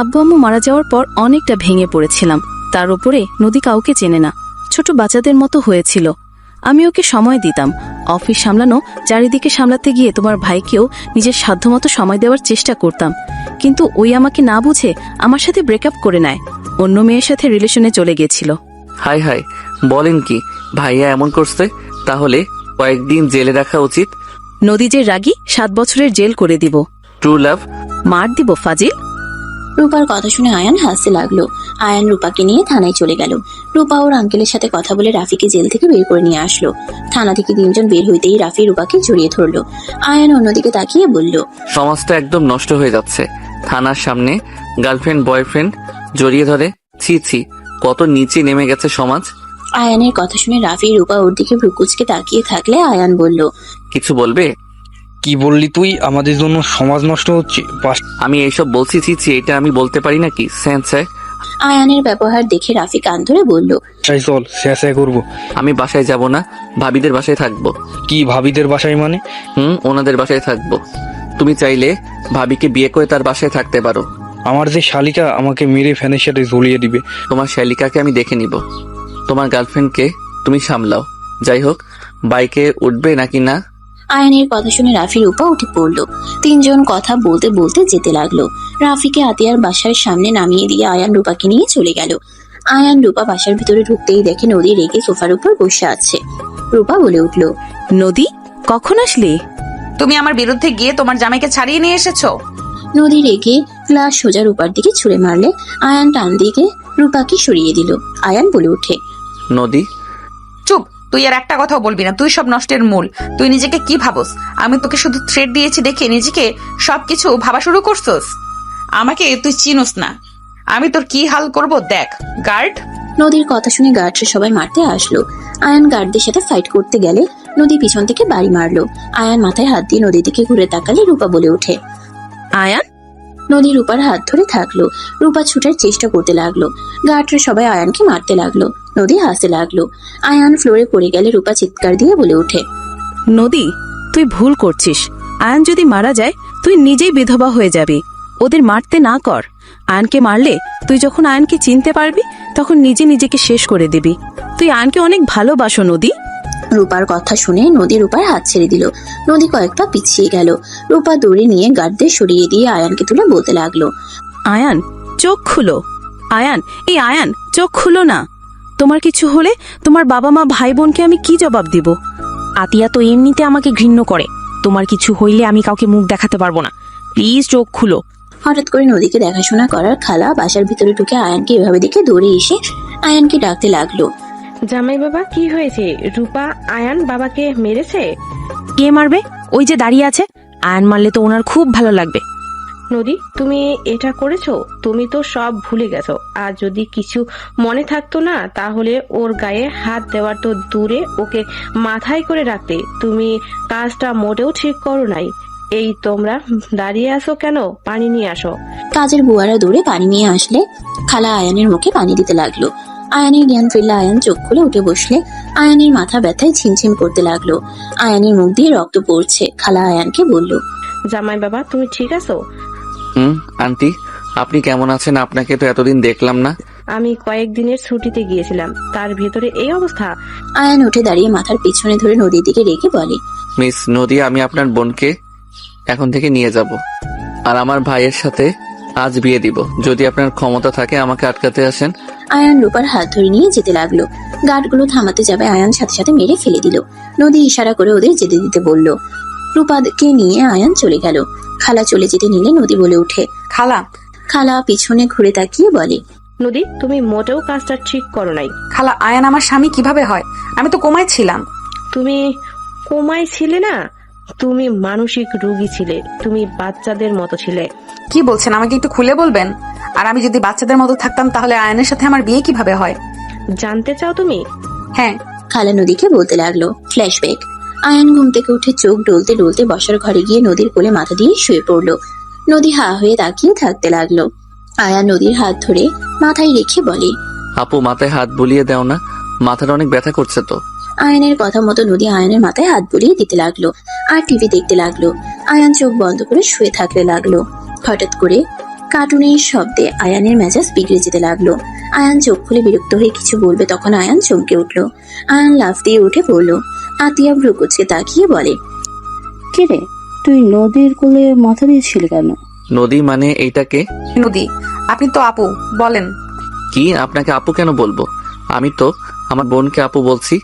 আব্বু আম্মু মারা যাওয়ার পর অনেকটা ভেঙে পড়েছিলাম। তার উপরে নদী কাউকে চেনে না, ছোট বাচ্চাদের মতো হয়েছিল। আমি ওকে সময় দিতাম, অফিস সামলানো, চারিদিকে সামলাতে গিয়ে তোমার ভাইকেও নিজের সাধ্যমতো সময় দেওয়ার চেষ্টা করতাম। কিন্তু ওই আমাকে না বুঝে আমার সাথে ব্রেকআপ করে নেয়, অন্য মেয়ের সাথে রিলেশনে চলে গিয়েছিল। হাই হাই, বলেন কি? ভাইয়া এমন করছে? তাহলে কয়েকদিন জেলে রাখা উচিত। নদী যে রাগী, 7 বছরের জেল করে দিব। True love. মার দিব ফাজিল। রূপার কথা শুনে আয়ান হাসতে লাগলো। আয়ান রূপাকে নিয়ে থানায় চলে গেল। রূপা ওর আঙ্কেলের সাথে কথা বলে রাফিকে জেল থেকে বের করে নিয়ে আসলো। থানা থেকে 3 জন বের হইতেই রাফি রূপাকে জড়িয়ে ধরলো। আয়ান অন্যদিকে তাকিয়ে বলল, সমাজটা একদম নষ্ট হয়ে যাচ্ছে। থানার সামনে গার্লফ্রেন্ড বয়ফ্রেন্ড জড়িয়ে ধরে, ছি ছি, কত নিচে নেমে গেছে সমাজ। আয়ানের কথা শুনে রাফি রূপা ওর দিকে ভ্রুকুচকে তাকিয়ে থাকলে আয়ান বলল, কিছু বলবে? কি বললি তুই? আমাদের জন্য সমাজ নষ্ট হচ্ছে। আমি এইসব বলছি, ছি ছি, এটা আমি বলতে পারি নাকি? স্যার, আয়ানের ব্যবহার দেখে রাফি কান ধরে বলল, বাসায় চল, শেষে করবো। আমি বাসায় যাব না, ভাবিদের বাসায় থাকবো। কি ভাবিদের বাসায় মানে? ওনাদের বাসায় থাকবো। তুমি চাইলে ভাবিকে বিয়ে করে তার বাসায় থাকতে পারো। আমার যে শালিকা আমাকে মেরে ফ্যানের সাথে ঝুলিয়ে দিবে। তোমার শালিকাকে আমি দেখে নিব, তোমার গার্লফ্রেন্ডকে তুমি সামলাও। যাই হোক, বাইকে উঠবে নাকি না? আয়ানের কথা শুনে রাফি রূপা উঠে পড়ল। তিনজন কথা বলতে বলতে যেতে লাগলো। রাফিকে আতিয়ার বাসার সামনে নামিয়ে দিয়ে আয়ান রূপাকে নিয়ে চলে গেল। আয়ান রূপা বাসার ভিতরে ঢুকতেই দেখে নদী রেগে সোফার উপর বসে আছে। রূপা বলে উঠল, নদী, কখন আসলি? তুমি আমার বিরুদ্ধে গিয়ে তোমার জামাইকে ছাড়িয়ে নিয়ে এসেছো। নদী রেগে গ্লাস সোজা রূপার দিকে ছুঁড়ে মারলে আয়ান টান দিকে রূপাকে সরিয়ে দিল। আয়ান বলে উঠে, নদী, চুপ, তুই আর একটা কথাও বলবি না। তুই সব নষ্টের মূল। তুই নিজেকে কি ভাবস? আমি তোকে শুধু থ্রেট দিয়েছি দেখে নিজেকে সবকিছু ভাবা শুরু করছস। আমাকে তুই চিনোস না। আমি তোর কি হাল করব দেখ। গার্ড। নদীর কথা শুনে গার্ডরা সবাই মারতে আসলো। আয়ান গার্ডদের সাথে ফাইট করতে গেলে নদী পিছন থেকে বাড়ি মারলো। আয়ান মাথায় হাত দিয়ে নদীর দিকে ঘুরে তাকালে রূপা বলে ওঠে, আয়ান। নদী রূপার হাত ধরে থাকলো। রূপা ছুটার চেষ্টা করতে লাগলো। গার্ডরা সবাই আয়ানকে মারতে লাগলো। নদী হাসতে লাগলো। আয়ান ফ্লোরে পড়ে গেলে রূপা চিৎকার দিয়ে বলে ওঠে, নদী, তুই ভুল করছিস। আয়ান যদি মারা যায় তুই নিজেই বিধবা হয়ে যাবি। ওদের মারতে না কর। আয়ানকে মারলে তুই যখন আয়ানকে চিনতে পারবি তখন নিজে নিজেকে শেষ করে দিবি। তুই আয়ানকে অনেক ভালোবাসো নদী। রূপার কথা শুনে নদী রূপার হাত ছেড়ে দিল। নদী কয়েক পা পিছিয়ে গেল। রূপা দড়ি নিয়ে গার্ডদের সরিয়ে দিয়ে আয়ানকে তুলে বলতে লাগলো, আয়ান, চোখ খুলো। আয়ান, এই আয়ান, চোখ খুলো না। তোমার কিছু হলে তোমার বাবা মা ভাই বোনকে আমি কি জবাব দিব? আতিয়া তো এমনিতে আমাকে ঘৃণ্য করে। তোমার কিছু হইলে আমি কাউকে মুখ দেখাতে পারবো না। প্লিজ চোখ খুলো। হঠাৎ করে নদীকে দেখাশোনা করার খালা বাসার ভিতরে ঢুকে আয়ানকে এভাবে দেখে দৌড়ে এসে আয়ানকে ডাকতে লাগলো, জামাই বাবা, কি হয়েছে? রূপা আয়ান বাবাকে মেরেছে? কে মারবে? ওই যে দাঁড়িয়ে আছে। আয়ান মারলে তো ওনার খুব ভালো লাগবে। নদী, তুমি এটা করেছো? তুমি তো সব ভুলে গেছো। আর যদি কিছু মনে থাকতো না তাহলে ওর গায়ে হাত দেওয়ার তো দূরে ওকে মাথায় করে রাখতে। তুমি কাজটা মোটেও ঠিক করো নাই। এই তোমরা দাঁড়িয়ে আসো কেন? পানি নিয়ে আসো। কাজের বুয়ারা দৌড়ে পানি নিয়ে আসলে খালা আয়ানের মুখে পানি দিতে লাগলো। আয়ানের জ্ঞান ফিরলে আয়ান চোখ খুলে উঠে বসলে আয়ানের মাথা ব্যথায় ছিমছিম করতে লাগলো। আয়ানের মুখ দিয়ে রক্ত পড়ছে। খালা আয়ানকে বলল, জামাই বাবা, তুমি ঠিক আছো? আন্টি, আপনি কেমন আছেন? আপনাকে তো এতদিন দেখলাম না। আমি কয়েকদিনের ছুটিতে গিয়েছিলাম, তার ভেতরে এই অবস্থা। আয়ান উঠে দাঁড়িয়ে মাথার পিছনে ধরে নদীর দিকে রেখে বলে, মিস নদী, আমি আপনার বোনকে এখন থেকে নিয়ে যাব আর আমার ভাইয়ের সাথে আজ বিয়ে দিব। যদি আপনার ক্ষমতা থাকে আমাকে আটকাতে আসেন। আয়ান রূপার হাত ধরে নিয়ে যেতে লাগলো। গার্ডগুলো থামাতে যাবে আয়ান সাথে সাথে মেরে ফেলে দিল। নদী ইশারা করে ওদের যেতে দিতে বলল। রূপাকে নিয়ে আয়ান চলে গেল। খালা চলে যেতে নিলে নদী বলে উঠে, খালা। খালা পিছনে ঘুরে তাকিয়ে বলে, নদী, তুমি মোটেও কাজটা ঠিক করো নাই। খালা, আয়ান আমার স্বামী কিভাবে হয়? আমি তো কোমায় ছিলাম। তুমি কোমায় ছিলে না, তুমি মানসিক রোগী ছিলে। তুমি বাচ্চাদের মতো ছিলে। কি বলছেন? আমাকে একটু খুলে বলবেন? আর আমি যদি বাচ্চাদের মতো থাকতাম তাহলে আয়ানের সাথে আমার বিয়ে কিভাবে হয়? জানতে চাও তুমি? হ্যাঁ। খালা নদীকে বলতে লাগলো। ফ্ল্যাশব্যাক। আয়ান ঘুম থেকে উঠে চোখ ডলতে ডলতে বসার ঘরে গিয়ে নদীর কোলে মাথা দিয়ে শুয়ে পড়লো। নদী হা হয়ে তাকিয়ে থাকতে লাগলো। আয়ান নদীর হাত ধরে মাথায় রেখে বলে, আপু, মাথায় হাত বুলিয়ে দাও না, মাথাটা অনেক ব্যথা করছে তো। আয়ানের কথা মতো নদী আয়ানের মাথায় হাত বুলিয়ে দিতে লাগলো আর টিভি দেখতে লাগলো। আয়ান চোখ বন্ধ করে শুয়ে থাকতে লাগলো। হঠাৎ করে কার্টুনের শব্দে আয়ানের মেজাজ বিগড়ে যেতে লাগলো। আয়ান চোখ খুলে বিরক্ত হয়ে কিছু বলবে তখন আয়ান চমকে উঠলো। আয়ান লাফ দিয়ে উঠে পড়লো। আতিয়া ভ্রুকুচকে তাকিয়ে বলে, কে রে, তুই নদীর কোলে মাথা দিয়েছিলি কেন? নদী মানে এইটাকে? নদী, আপনি তো আপু, বলেন। কি? আপনাকে আপু কেন বলবো? আমি তো আমার বোনকে আপু বলছি।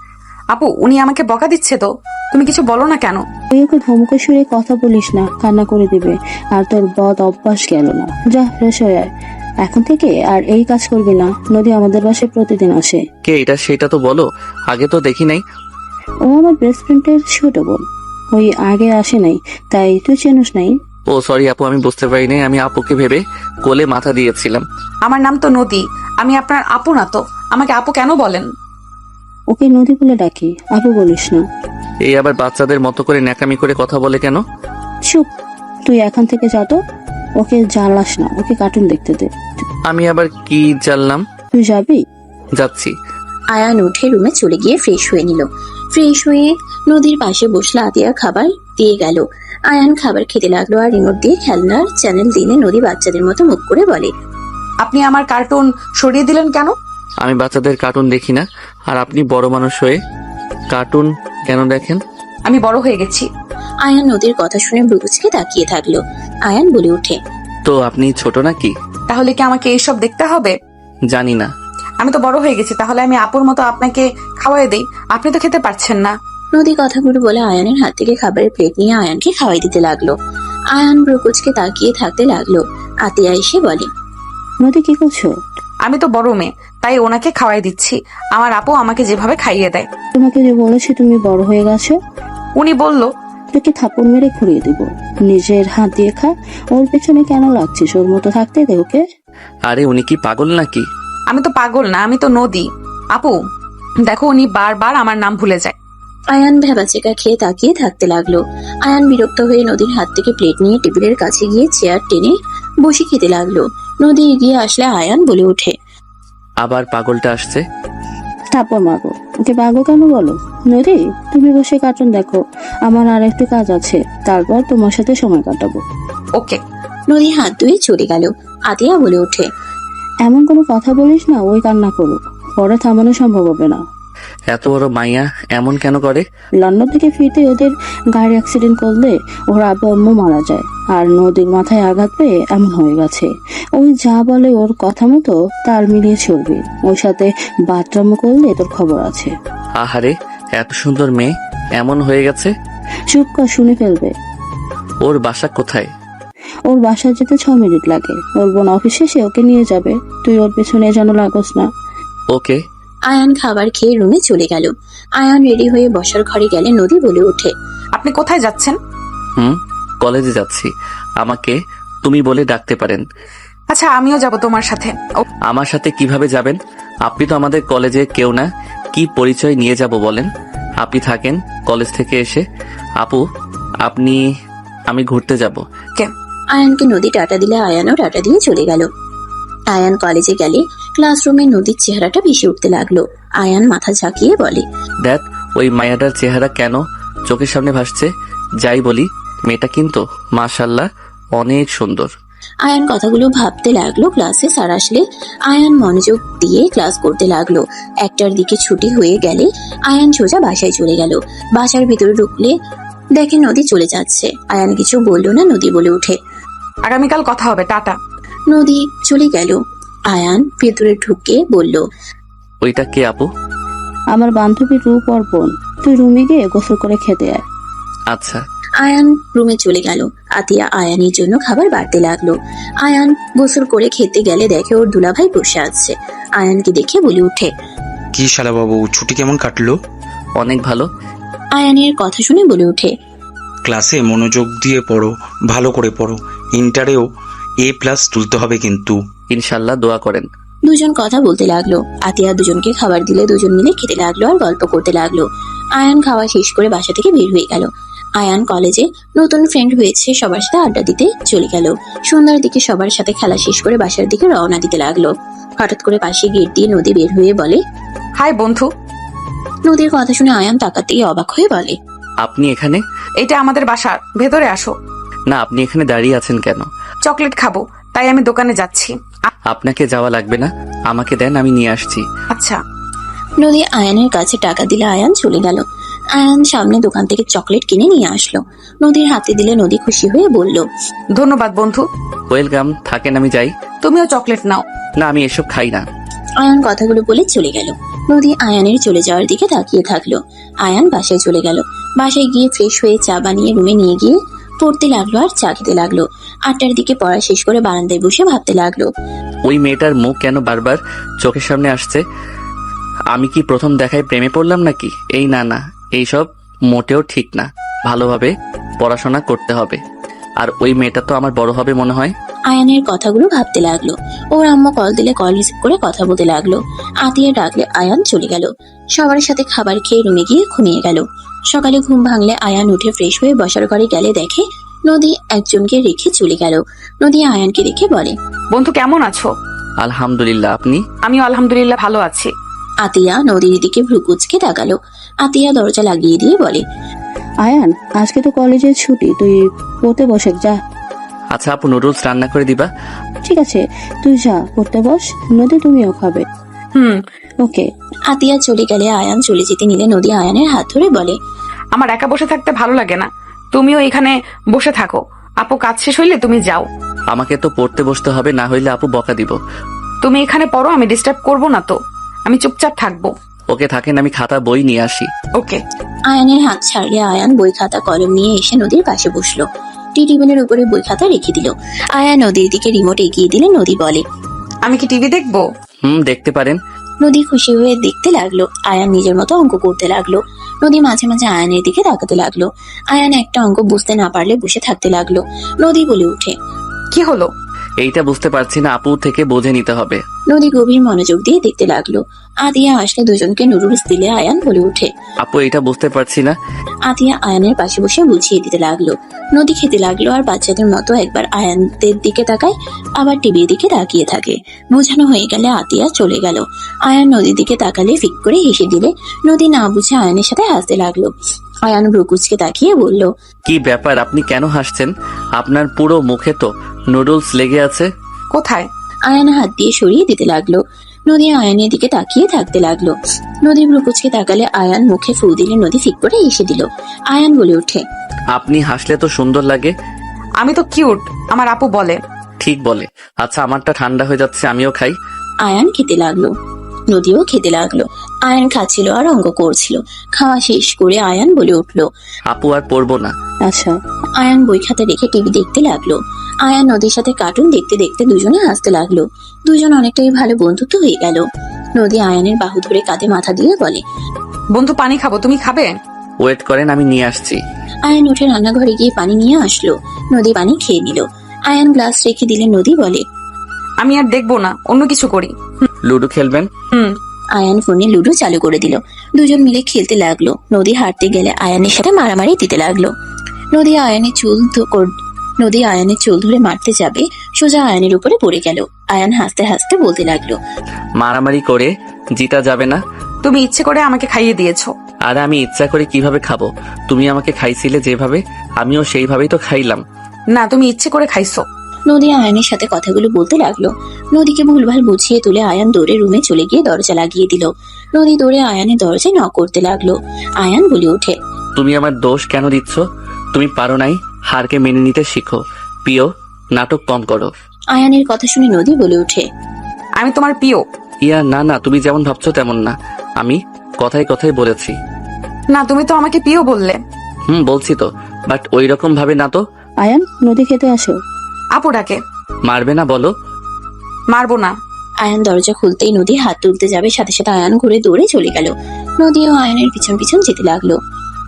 আপু, উনি আমাকে বকা দিচ্ছে তো, তুমি কিছু বলো না কেন? তুই ওকে ধমকে সুরে কথা বলিস না, কান্না করে দিবে। আর তোর বদ অভ্যাস গেল না। যা ফ্রেশ হয়ে আয়। এখন থেকে আর এই কাজ করবি না। নদী আমাদের বাসায় প্রতিদিন আসে। কে এটা সেটা তো বলো, আগে তো দেখি নাই। ও আমার বেস্ট ফ্রেন্ডের ছোট বোন। ওই আগে আসে নাই, তাই তুই চেনুস নাই। ও সরি আপু, আমি বুঝতে পারিনি, আমি আপুকে ভেবে কোলে মাথা দিয়েছিলাম। আমার নাম তো নদী, আমি আপনার আপু না তো, আমাকে আপু কেন বলেন? ওকে নদী বলে ডাকি, আপু বলিস না। এই আবার বাচ্চাদের মতো করে ন্যাকামি করে কথা বলে কেন? চুপ, তুই এখান থেকে যা তো। ওকে জ্বালাস না, ওকে কার্টুন দেখতে দে। আমি আবার কি জানলাম? তুই যাবি? যাচ্ছি। আয়ান উঠে রুমে চলে গিয়ে ফ্রেশ হয়ে নিল। ফ্রেশ হয়ে নদীর পাশে বসলে আতিয়া খাবার দিয়ে গেল। আয়ান খাবার খেতে লাগলো আর রিমোট দিয়ে খেলনার চ্যানেল দিনে নদী বাচ্চাদের মতো মুখ করে বলে, আপনি আমার কার্টুন সরিয়ে দিলেন কেন? আমি বাচ্চাদের কার্টুন দেখি না, আর আপনি বড় মানুষ হয়ে কার্টুন কেন দেখেন? আমি বড় হয়ে গেছি। আয়ান নদীর কথা শুনে ব্রুকুচকে তাকিয়ে থাকলো। আয়ান বলে ওঠে, তো আপনি ছোট নাকি? তাহলে কি আমাকে এইসব দেখতে হবে? জানি না। আমি তো বড় হয়ে গেছি, তাহলে আমি আপুর মতো আপনাকে খাওয়াই দেই, আপনি তো খেতে পারছেন না। নদী কথাগুলো বলে আয়ানের হাত থেকে খাবারের প্লেট নিয়ে আয়ানকে খাওয়াই দিতে লাগলো। আয়ান ব্রুকুচকে তাকিয়ে থাকতে লাগলো। আতিয়া এসে বলে, নদী কি করছো? আমি তো বড় মেয়ে, তাই ওনাকে খাওয়াই দিচ্ছি। আমার আপু আমাকে যেভাবে খাইয়ে দেয়। তোমাকে যে বলেছি তুমি বড় হয়ে গেছো। উনি বলল, তোকে থাপ্পড় মেরে ঘুরিয়ে দিব। নিজের হাত দিয়ে খা। ওর পেছনে কেন লাগছিস? ওর মতো থাকতে দে ওকে। আরে উনি কি পাগল নাকি? আমি তো পাগল না, আমি তো নদী। আপু দেখো, উনি বারবার আমার নাম ভুলে যায়। আয়ান ভেবাচেকা খেয়ে তাকিয়ে থাকতে লাগলো। আয়ান বিরক্ত হয়ে নদীর হাত থেকে প্লেট নিয়ে টেবিলের কাছে গিয়ে চেয়ার টেনে বসে খেতে লাগলো। নদী এগিয়ে আসলে আয়ান বলে ওঠে, আবার পাগলটা আসছে। থাপ্পড় মারবো। ওকে পাগল কেন বলো? নদী, তুমি বসে কার্টুন দেখো, আমার আর একটু কাজ আছে, তারপর তোমার সাথে সময় কাটাবো। ওকে। নদী হাত ধুয়ে চলে গেল। আতিয়া বলে ওঠে, এমন কোনো কথা বলিস না, ওই কান্না করুক, পরে থামানো সম্ভব হবে না। এত বড় মাইয়া এমন কেন করে? লন্ডন থেকে ফিরতে ওদের গাড়ি অ্যাক্সিডেন্ট করলে ওর আব্বু আম্মু মারা যায়, আর নদীর মাথায় আঘাত পেয়ে এমন হয়ে গেছে। ওই যা বলে ওর কথা মতো তাল মিলিয়ে চলবে। ওর সাথে বাথরুম করলে তোর খবর আছে। আহারে, এত সুন্দর মেয়ে এমন হয়ে গেছে। চুপ কর, শুনে ফেলবে। ওর বাসা কোথায়? ওর বাসায় যেতে 6 মিনিট লাগে। ওর বোন অফিস শেষে ওকে নিয়ে যাবে, তুই ওর পেছনে যেন লাগোস না। ওকে। আয়ান খাবার খেয়ে রুমে চলে গেল। আয়ান রেডি হয়ে বসার ঘরে গেলে নদী বলে ওঠে, আপনি কোথায় যাচ্ছেন? কলেজে যাচ্ছি। আমাকে তুমি বলে ডাকতে পারেন। আচ্ছা, আমিও যাব তোমার সাথে। আমার সাথে কিভাবে যাবেন? আপনি তো আমাদের কলেজে কেউ না, কি পরিচয় নিয়ে যাব বলেন? আপনি থাকেন কলেজ থেকে এসে। আপু আপনি, আমি ঘুরতে যাব। আয়ানকে নদী টাটা দিলে আয়ানও টাটা দিয়ে চলে গেল। আয়ান কলেজে গেলে ক্লাসরুমে নদীর চেহারাটা ভেসে উঠতে লাগলো। আয়ান মাথা ঝাঁকিয়ে বলে, দেখ ওই মায়াটার চেহারা কেন চোখের সামনে ভাসছে। যাই বলি, মেয়েটা কিন্তু মাশাল্লাহ অনেক সুন্দর। আয়ান কথাগুলো ভাবতে লাগলো। ক্লাসে স্যার আসলে আয়ান মনোযোগ দিয়ে ক্লাস করতে লাগলো। 1টার দিকে ছুটি হয়ে গেলে আয়ান সোজা বাসায় চলে গেল। বাসার ভিতরে ঢুকলে দেখে নদী চলে যাচ্ছে। আয়ান কিছু বললো না। নদী বলে ওঠে, আগামীকাল কথা হবে, টাটা। নদী চলে গেল। আয়ান ভেতরে ঢুকে বলল, ওইটা কে আপু? আমার বান্ধবী রূপ ওর বোন। তুই রুমে গিয়ে গোসল করে খেতে আয়। আচ্ছা। আয়ান রুমে চলে গেল। আতিয়া আয়ানের জন্য খাবার বাড়তে লাগলো। আয়ান গোসল করে খেতে গেলে দেখে ওর দুলাভাই বসে আছে। আয়ানকে দেখে বলে ওঠে, কি শালা বাবু, ছুটি কেমন কাটলো? অনেক ভালো। আয়ানের কথা শুনে বলে ওঠে, ক্লাসে মনোযোগ দিয়ে পড়ো, ভালো করে পড়ো। ইন্টারেও A+ তুলতে হবে কিন্তু। ইনশাল্লাহ, দোয়া করেন। দুজন কথা বলতে লাগলো। আতিয়া দুজনকে খাবার দিলে দুজন মিলে খেতে লাগলো আর গল্প করতে লাগলো। আয়ান খাওয়া শেষ করে বাসা থেকে বের হয়ে গেল। আয়ান কলেজে নতুন ফ্রেন্ড হয়েছে, সবার সাথে আড্ডা দিতে চলে গেল। সন্ধ্যার দিকে সবার সাথে খেলা শেষ করে বাসার দিকে রওনা দিতে লাগলো। হঠাৎ করে পাশে গেট দিয়ে নদী বের হয়ে বলে, হাই বন্ধু। নদীর কথা শুনে আয়ান তাকাতেই অবাক হয়ে বলে, আপনি এখানে? এটা আমাদের বাসা, ভেতরে আসো। না, আপনি এখানে দাঁড়িয়ে আছেন কেন? চকলেট খাবো, তাই আমি দোকানে যাচ্ছি। আপনাকে যাওয়া লাগবে না, আমাকে দেন, আমি নিয়ে আসছি। আচ্ছা। নদী আয়ানের কাছে টাকা দিলে আয়ান চলে গেল। আয়ান সামনে দোকান থেকে চকলেট কিনে নিয়ে আসলো। নদীর হাতে দিলে নদী খুশি হয়ে বলল, ধন্যবাদ বন্ধু। ওয়েলকাম, থাকেন, আমি যাই। তুমিও চকলেট নাও। না, আমি এসব খাই না। আয়ান কথাগুলো বলে চলে গেল। নদী আয়ানের চলে যাওয়ার দিকে তাকিয়ে থাকলো। আয়ান বাসায় চলে গেল। বাসায় গিয়ে ফ্রেশ হয়ে চা বানিয়ে রুমে নিয়ে গিয়ে পড়তে লাগলো আর চা খেতে লাগলো। 8টার দিকে পড়া শেষ করে বারান্দায় বসে ভাবতে লাগলো, ওই মেয়েটার মুখ কেন বারবার চোখের সামনে আসছে? আমি কি প্রথম দেখায় প্রেমে পড়লাম নাকি? এই না, এইসব মোটেও ঠিক না। ভালোভাবে পড়াশোনা করতে হবে। আর ওই মেয়েটা তো আমার বড় হবে মনে হয়। আয়ানের কথাগুলো ভাবতে লাগলো। ওর আম্মু কল দিলে কল রিসিভ করে কথা বলতে লাগলো। আতিয়া ডাকলে আয়ান চলে গেল। সবার সাথে খাবার খেয়ে রুমে গিয়ে ঘুমিয়ে গেল। সকালে ঘুম ভাঙলে আয়ান উঠে ফ্রেশ হয়ে বসার ঘরে গেলে দেখে নদী একজনকে রেখে চলে গেল। নদী আয়ানকে রেখে বলে, বন্ধু কেমন আছো? আলহামদুলিল্লাহ, আপনি? আমিও আলহামদুলিল্লাহ ভালো আছি। আতিয়া নদীর দিকে ভ্রুকুচকে তাকালো। আতিয়া দরজা লাগিয়ে দিয়ে বলে, আয়ান, আজকে তো কলেজের ছুটি, তুই পড়তে বসে যা। আচ্ছা আপু, নুডলস রান্না করে দিবা? ঠিক আছে, তুই যা পড়তে বস, নদী তুমিও খাবে। ওকে। আতিয়া চলে গেলে আয়ান চলে যেতে নিলে নদী আয়ানের হাত ধরে বলে, আমার একা বসে থাকতে ভালো লাগে না, তুমিও এখানে বসে থাকো। আপু কাজ শেষ হইলে তুমি যাও। আমাকে তো পড়তে বসতে হবে, না হইলে আপু বকা দিব। তুমি এখানে পড়ো, আমি ডিস্টার্ব করবো না তো, আমি চুপচাপ থাকবো। ওকে থাকেন, আমি খাতা বই নিয়ে আসি। ওকে। আয়ানের হাত ছাড়লে আয়ান বই খাতা কলম নিয়ে এসে নদীর পাশে বসলো। টি টেবিলের উপরে বই খাতা রেখে দিল। আয়ান নদীর দিকে রিমোট এগিয়ে দিলে নদী বলে, আমি কি টিভি দেখবো? দেখতে পারেন। নদী খুশি হয়ে দেখতে লাগলো। আয়ান নিজের মতো অঙ্ক করতে লাগলো। নদী মাঝে মাঝে আয়ানের দিকে তাকাতে লাগলো। আয়ান একটা অঙ্ক বুঝতে না পারলে বসে থাকতে লাগলো। নদী বলে উঠে, কি হলো? এইটা বুঝতে পারছি না, আপু থেকে বুঝে নিতে হবে। নদী গভীর মনোযোগ দিয়ে দেখতে লাগলো। আতিয়া আসলে দুজনকে নুডলস দিলে আয়ান বলে উঠে, আপু এইটা বুঝতে পারছি না। আতিয়া আয়ানের পাশে বসে বুঝিয়ে দিতে লাগলো। নদী খেতে লাগলো আর বাচ্চাদের মতো একবার আয়ানদের দিকে তাকায়, আবার টিভির দিকে তাকিয়ে থাকে। বোঝানো হয়ে গেলে আতিয়া চলে গেল। আয়ান নদীর দিকে তাকালে ফিক করে হেসে দিলে নদী না বুঝে আয়ানের সাথে হাসতে লাগলো। আয়ান ভ্রুকুচকে তাকিয়ে বলল, কি ব্যাপার, আপনি কেন হাসছেন? আপনার পুরো মুখে তো নুডলস লেগে আছে। কোথায়? আয়ান হাত দিয়ে সরিয়ে দিতে লাগলো। নদী আয়ানের দিকে তাকিয়ে থাকতে লাগলো। নদী ভ্রুকুচকে তাকালে আয়ান মুখে ফু দিলে নদী ফিক করে হেসে দিল। আয়ান বলে ওঠে, আপনি হাসলে তো সুন্দর লাগে। আমি তো কিউট, আমার আপু বলে। ঠিক বলে। আচ্ছা আমারটা ঠান্ডা হয়ে যাচ্ছে, আমিও খাই। আয়ান খেতে লাগলো। নদীও খেতে লাগলো। আয়ান খাচ্ছিল আর অঙ্ক করছিল। খাওয়া শেষ করে আয়ান বলে উঠলো, আপু আর পড়বো না। আচ্ছা। আয়ান বই খাতা রেখে টিভি দেখতে লাগলো। আয়ান নদীর সাথে কার্টুন দেখতে দেখতে দুজনে হাসতে লাগলো। দুজন অনেকটাই ভালো বন্ধুত্ব হয়ে গেল। নদী আয়ানের বাহু ধরে কাঁধে মাথা দিয়ে বলে, বন্ধু পানি খাবো, তুমি খাবে? ওয়েট করেন, আমি নিয়ে আসছি। আয়ান উঠে রান্নাঘরে গিয়ে পানি নিয়ে আসলো। নদী পানি খেয়ে নিল। আয়ান গ্লাস রেখে দিলে নদী বলে, আমি আর দেখবো না, অন্য কিছু করি। লুডো খেলবেন? আয়ান ফোনে লুডো চালু করে দিল। দুজন মিলে খেলতে লাগলো। নদী হাঁটতে গেলে আয়ানের সাথে মারামারি দিতে লাগলো। নদী আয়ানের চুল ধরে মারতে যাবে, সোজা আয়ানের উপরে পড়ে গেল। আয়ান হাসতে হাসতে বলতে লাগলো, মারামারি করে জিতা যাবে না। তুমি ইচ্ছে করে আমাকে খাইয়ে দিয়েছো। আর আমি ইচ্ছা করে কিভাবে খাবো? তুমি আমাকে খাইছিলে যেভাবে, আমিও সেইভাবেই তো খাইলাম। না, তুমি ইচ্ছে করে খাইছো। নদী আয়ানের সাথে কথাগুলো বলতে লাগলো। নদীকে ভুলভাল বুঝিয়ে তুলে আয়ান দৌড়ে রুমে চলে গিয়ে দরজা লাগিয়ে দিল। নদী দৌড়ে আয়ানের দরজায় নক করতে লাগলো। আয়ান বলে ওঠে, তুমি আমার দোষ কেন দিচ্ছ? তুমি পারো নাই, হারকে মেনে নিতে শিখো। প্রিয়, নাটক কম করো। আয়ানের কথা শুনে নদী বলে ওঠে, আমি তোমার প্রিয়। ইয়া না না, তুমি যেমন ভাবছো তেমন না। আমি কথায় কথায় বলেছি। না, তুমি তো আমাকে প্রিয় বললে। বলছি তো, বাট ওই রকম ভাবে না তো। আয়ান, নদী খেতে আসো। আপু ডাকে। মারবে না বলো? মারবো না। আয়ান দরজা খুলতেই নদী হাত তুলতে যাবে, সাথে সাথে আয়ান ঘুরে দৌড়ে চলে গেল। নদীও আয়ানের পিছন পিছন যেতে লাগলো।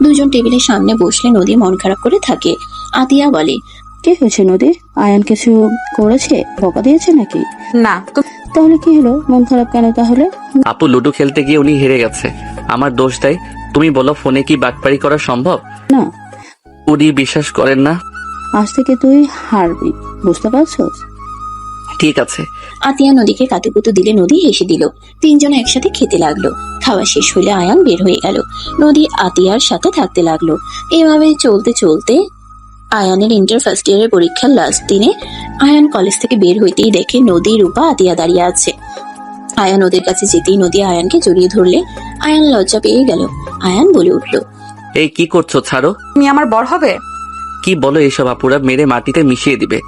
দুজন টেবিলের সামনে বসলে নদী মন খারাপ করে থাকে। আতিয়া বলে, কি হয়েছে নদী? আয়ান কিছু করেছে, বকা দিয়েছে নাকি? না। তাহলে কি হলো, মন খারাপ কেন তাহলে? আপু লুডো খেলতে গিয়ে উনি হেরে গেছে, আমার দোষ দেয়। তুমি বলো, ফোনে কি বাটপারি করা সম্ভব? না। উনি বিশ্বাস করেন না। আজ থেকে তুই হারবি, বুঝতে পারছস? ঠিক আছে। আতিয়া নদীকে কাতুকুতু দিলে নদী হেসে দিল। তিনজন একসাথে খেতে লাগলো। খাওয়া শেষ হলে আয়ান বের হয়ে গেল। নদী আতিয়ার সাথে থাকতে লাগলো। এভাবে চলতে চলতে আয়ানের ইন্টার ফার্স্ট ইয়ারের পরীক্ষার লাস্ট দিনে আয়ান কলেজ থেকে বের হইতেই দেখে নদী, রূপা, আতিয়া দাঁড়িয়ে আছে। আয়ান ওদের কাছে যেতেই নদী আয়ানকে জড়িয়ে ধরলে আয়ান লজ্জা পেয়ে গেল। আয়ান বলে উঠল, এই কি করছো, ছাড়ো। তুমি আমার বর হবে? কি বলো এসব? আপুরা মেরে মাটিতে মিশিয়ে দিবে।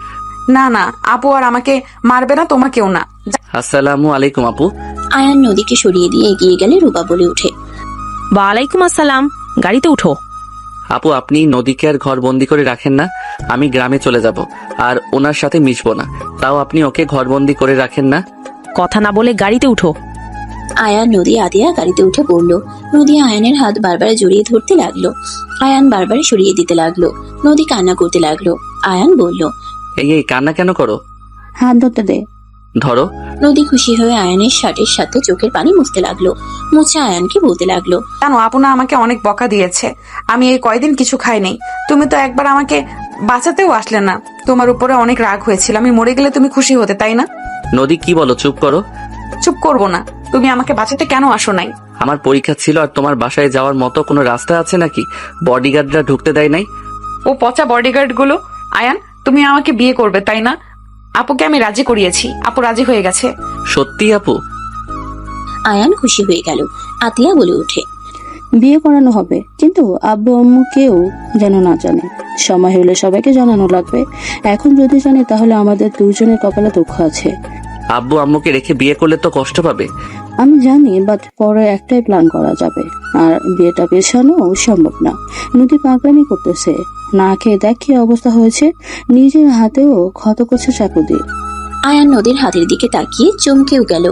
না না, আপু আর আমাকে মারবে না, তোমাকেও না। আসসালামু আলাইকুম আপু। আয়ান নদীকে সরিয়ে দিয়ে এগিয়ে গেলে রূপা বলে উঠে, ওয়ালাইকুম আসসালাম, গাড়িতে উঠো। আপু আপনি নদীকে আর ঘর বন্দি করে রাখেন না। আমি গ্রামে চলে যাব, আর ওনার সাথে মিশবো না। তাও আপনি ওকে ঘর বন্দি করে রাখেন না। কথা না বলে গাড়িতে উঠো। আয়ান, নদী, আতিয়া গাড়িতে উঠে পড়লো। নদী আয়ানের হাত বারবার জড়িয়ে ধরতে লাগলো। আয়ান বারবার সরিয়ে দিতে লাগলো। নদী কান্না করতে লাগলো। আয়ান বলল, এই কান্না কেন করো? হাত ধরতে দে। ধরো। নদী খুশি হয়ে আয়ানের শার্টের সাথে চোখের পানি মুছতে লাগলো। মুছে আয়ানকে বলতে লাগলো, জানো আপু না আমাকে অনেক বকা দিয়েছে। আমি এই কয়দিন কিছু খাইনি। তুমি তো একবার আমাকে বাঁচাতেও আসলে না। তোমার উপরে অনেক রাগ হয়েছিল। আমি মরে গেলে তুমি খুশি হতে, তাই না? নদী কি বলো, চুপ করো। চুপ করবো না। তুমি আমাকে বাঁচাতে কেন আসো নাই? আমার পরীক্ষা ছিল আর তোমার বাসায় যাওয়ার মতো কোনো রাস্তা আছে নাকি? বডিগার্ডরা ঢুকতে দেয় নাই? ও পচা বডিগার্ড গুলো। আয়ান, তুমি আমাকে বিয়ে করবে, তাই না? আপুকে আমি রাজি করিয়েছি। আপু রাজি হয়ে গেছে। সত্যি আপু? আয়ান খুশি হয়ে গেল। আতিয়া বলে ওঠে, বিয়ে করানো হবে, কিন্তু আব্বু আম্মু কেউ যেন না জানে। সময় হলে সবাইকে জানানো লাগবে। এখন যদি জানে তাহলে আমাদের দুজনের কপালে দুঃখ আছে। আব্বু আম্মুকে রেখে বিয়ে করলে তো কষ্ট পাবে। আমি জানি, বাট পরে একটাই প্ল্যান করা যাবে। আর বিয়েটা পেছানো সম্ভব না। নদী পাগলামি করতেছে। না খেয়ে দেখ কি অবস্থা হয়েছে। নিজের হাতেও ক্ষত করছে চাকু দিয়ে। আয়ান নদীর হাতের দিকে তাকিয়ে চমকেও গেল।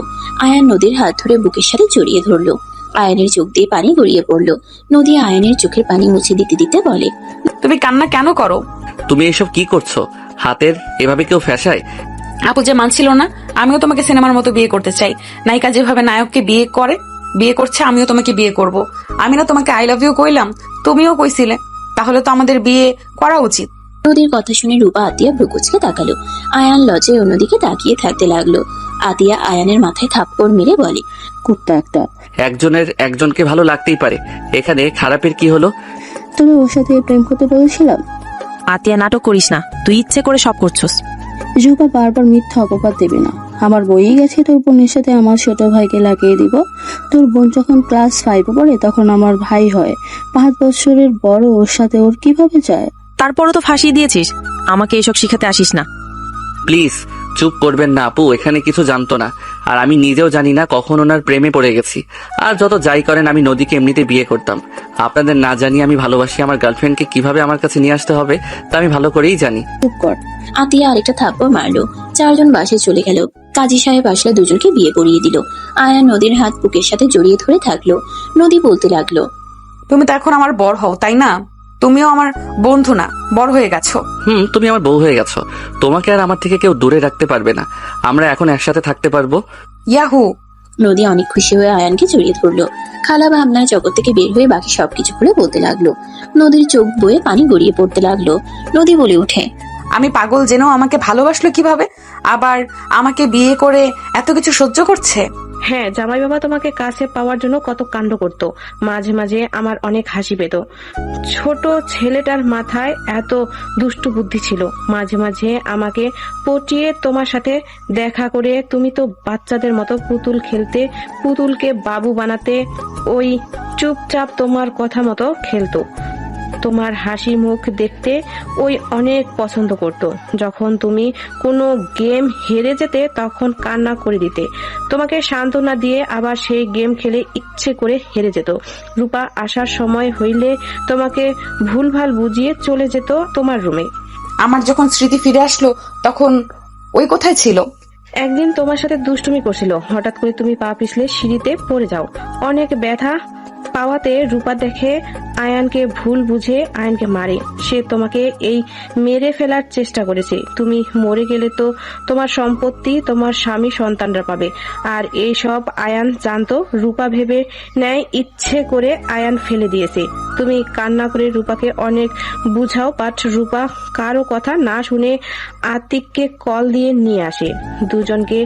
আয়ান নদীর হাত ধরে বুকের সাথে জড়িয়ে ধরলো। আয়ানের চোখ দিয়ে পানি গড়িয়ে পড়লো। নদী আয়ানের চোখের পানি মুছে দিতে দিতে বলে, তুমি কান্না কেন করো? তুমি এসব কি করছো? হাতের এভাবে কেউ ফ্যাসায়? আপু যে মানছিল না, আমিও তোমাকে সিনেমার মতো বিয়ে করতে চাই। নায়িকা যেভাবে নায়ককে বিয়ে করছে, আমিও তোমাকে বিয়ে করব। আমি না তোমাকে আই লাভ ইউ কইলাম, তুমিও কইছিলে। তাহলে তো আমাদের বিয়ে করা উচিত। নদীর কথা শুনে রূপা আতিয়া ভ্রুকুচকে তাকালো। আয়ান লজ্জায় অন্যদিকে তাকিয়ে থাকতে লাগলো। আতিয়া আয়ানের মাথায় থাপ্পড় মেরে বলে, কুত্তা একটা। একজনের একজনকে ভালো লাগতেই পারে, এখানে খারাপের কি হলো? তুমি ওর সাথে প্রেম করতে বলেছিলাম। আতিয়া, নাটক করিস না। তুই ইচ্ছে করে সব করছস। রূপা বারবার মিথ্যা অপবাদ দেবে না। আমার বইই গেছে তোর বোনের সাথে আমার ছোট ভাইকে লাগিয়ে দিব। তোর বোন যখন ক্লাস 5 পড়ে তখন আমার ভাই হয়। 5 বছরের বড়, ওর সাথে ওর কিভাবে যায়? তারপরও তো ফাঁসিয়ে দিয়েছিস। আমাকে এসব শিখাতে আসিস না। প্লিজ চুপ করবেন না আপু, এখানে কিছু জানতো না। আর আমি নিজেও জানি না কখন ওনার প্রেমে পড়ে গেছি। আর যত যাই করেন, আমি নদীকে এমনিতে বিয়ে করতাম। আপনাদের না জানিয়ে আমি ভালোবাসি আমার গার্লফ্রেন্ডকে কিভাবে আমার কাছে নিয়ে আসতে হবে তা আমি ভালো করেই জানি। চুপ কর। আতিয়া আরেকটা থাপ্পড় মারলো। 4 জন বাসে চলে গেল। কাজী সাহেব আসলে দুজনকে বিয়ে পড়িয়ে দিল। আয়ান নদীর হাত বুকের সাথে জড়িয়ে ধরে থাকলো। নদী বলতে লাগলো, তুমি তো এখন আমার বর হও, তাই না? তুমিও আমার বন্ধু না, বড় হয়ে গেছো। তুমি আমার বউ হয়ে গেছো। তোমাকে আর আমার থেকে কেউ দূরে রাখতে পারবে না। আমরা এখন একসাথে থাকতে পারবো। ইয়াহু। নদী অনেক খুশি হয়ে আয়ানকে জড়িয়ে ধরলো। খালা ভাবনার জগৎ থেকে বের হয়ে বাকি সবকিছু খুলে বলতে লাগলো। নদীর চোখ বয়ে পানি গড়িয়ে পড়তে লাগলো। নদী বলে ওঠে, আমি পাগল জেনেও আমাকে ভালোবাসলো কিভাবে? আবার আমাকে বিয়ে করে এত কিছু সহ্য করছে। হ্যাঁ, জামাই বাবা তোমাকে কাছে পাওয়ার জন্য কত কাণ্ড করতো। মাঝে মাঝে আমার অনেক হাসি পেত। ছোট ছেলেটার মাথায় এত দুষ্টু বুদ্ধি ছিল। মাঝে মাঝে আমাকে পটিয়ে তোমার সাথে দেখা করে তুমি তো বাচ্চাদের মতো পুতুল খেলতে, পুতুলকে বাবু বানাতে। ওই চুপচাপ তোমার কথা মতো খেলতো। তোমার হাসি মুখ দেখতে ওই অনেক পছন্দ করত। যখন তুমি কোনো গেম হেরে যেতে তখন কান্না করে দিতে। তোমাকে সান্ত্বনা দিয়ে আবার সেই গেম খেলে ইচ্ছে করে হেরে যেত। রূপা আসার সময় হইলে তোমাকে ভুলভাল বুঝিয়ে চলে যেত তোমার রুমে। আমার যখন স্মৃতি ফিরে আসলো তখন ওই কোথায় ছিল? একদিন তোমার সাথে দুষ্টুমি করছিল। হঠাৎ করে তুমি পা পিছলে সিঁড়িতে পড়ে যাও। অনেক ব্যথা পাওয়াতে রূপা দেখে আয়ানকে ভুল বুঝে আয়ানকে মারে। সে তোমাকে এই মেরে ফেলার চেষ্টা করেছে। তুমি মরে গেলে তো তোমার সম্পত্তি তোমার স্বামী সন্তানরা পাবে। আর এই সব আয়ান জানতো। রূপা ভেবে নেয় ইচ্ছে করে আয়ান ফেলে দিয়েছে। তুমি কান্না করে রূপাকে অনেক বুঝাও, বাট রূপা কারো কথা না শুনে আতিককে কল দিয়ে নিয়ে আসে। দুজনকে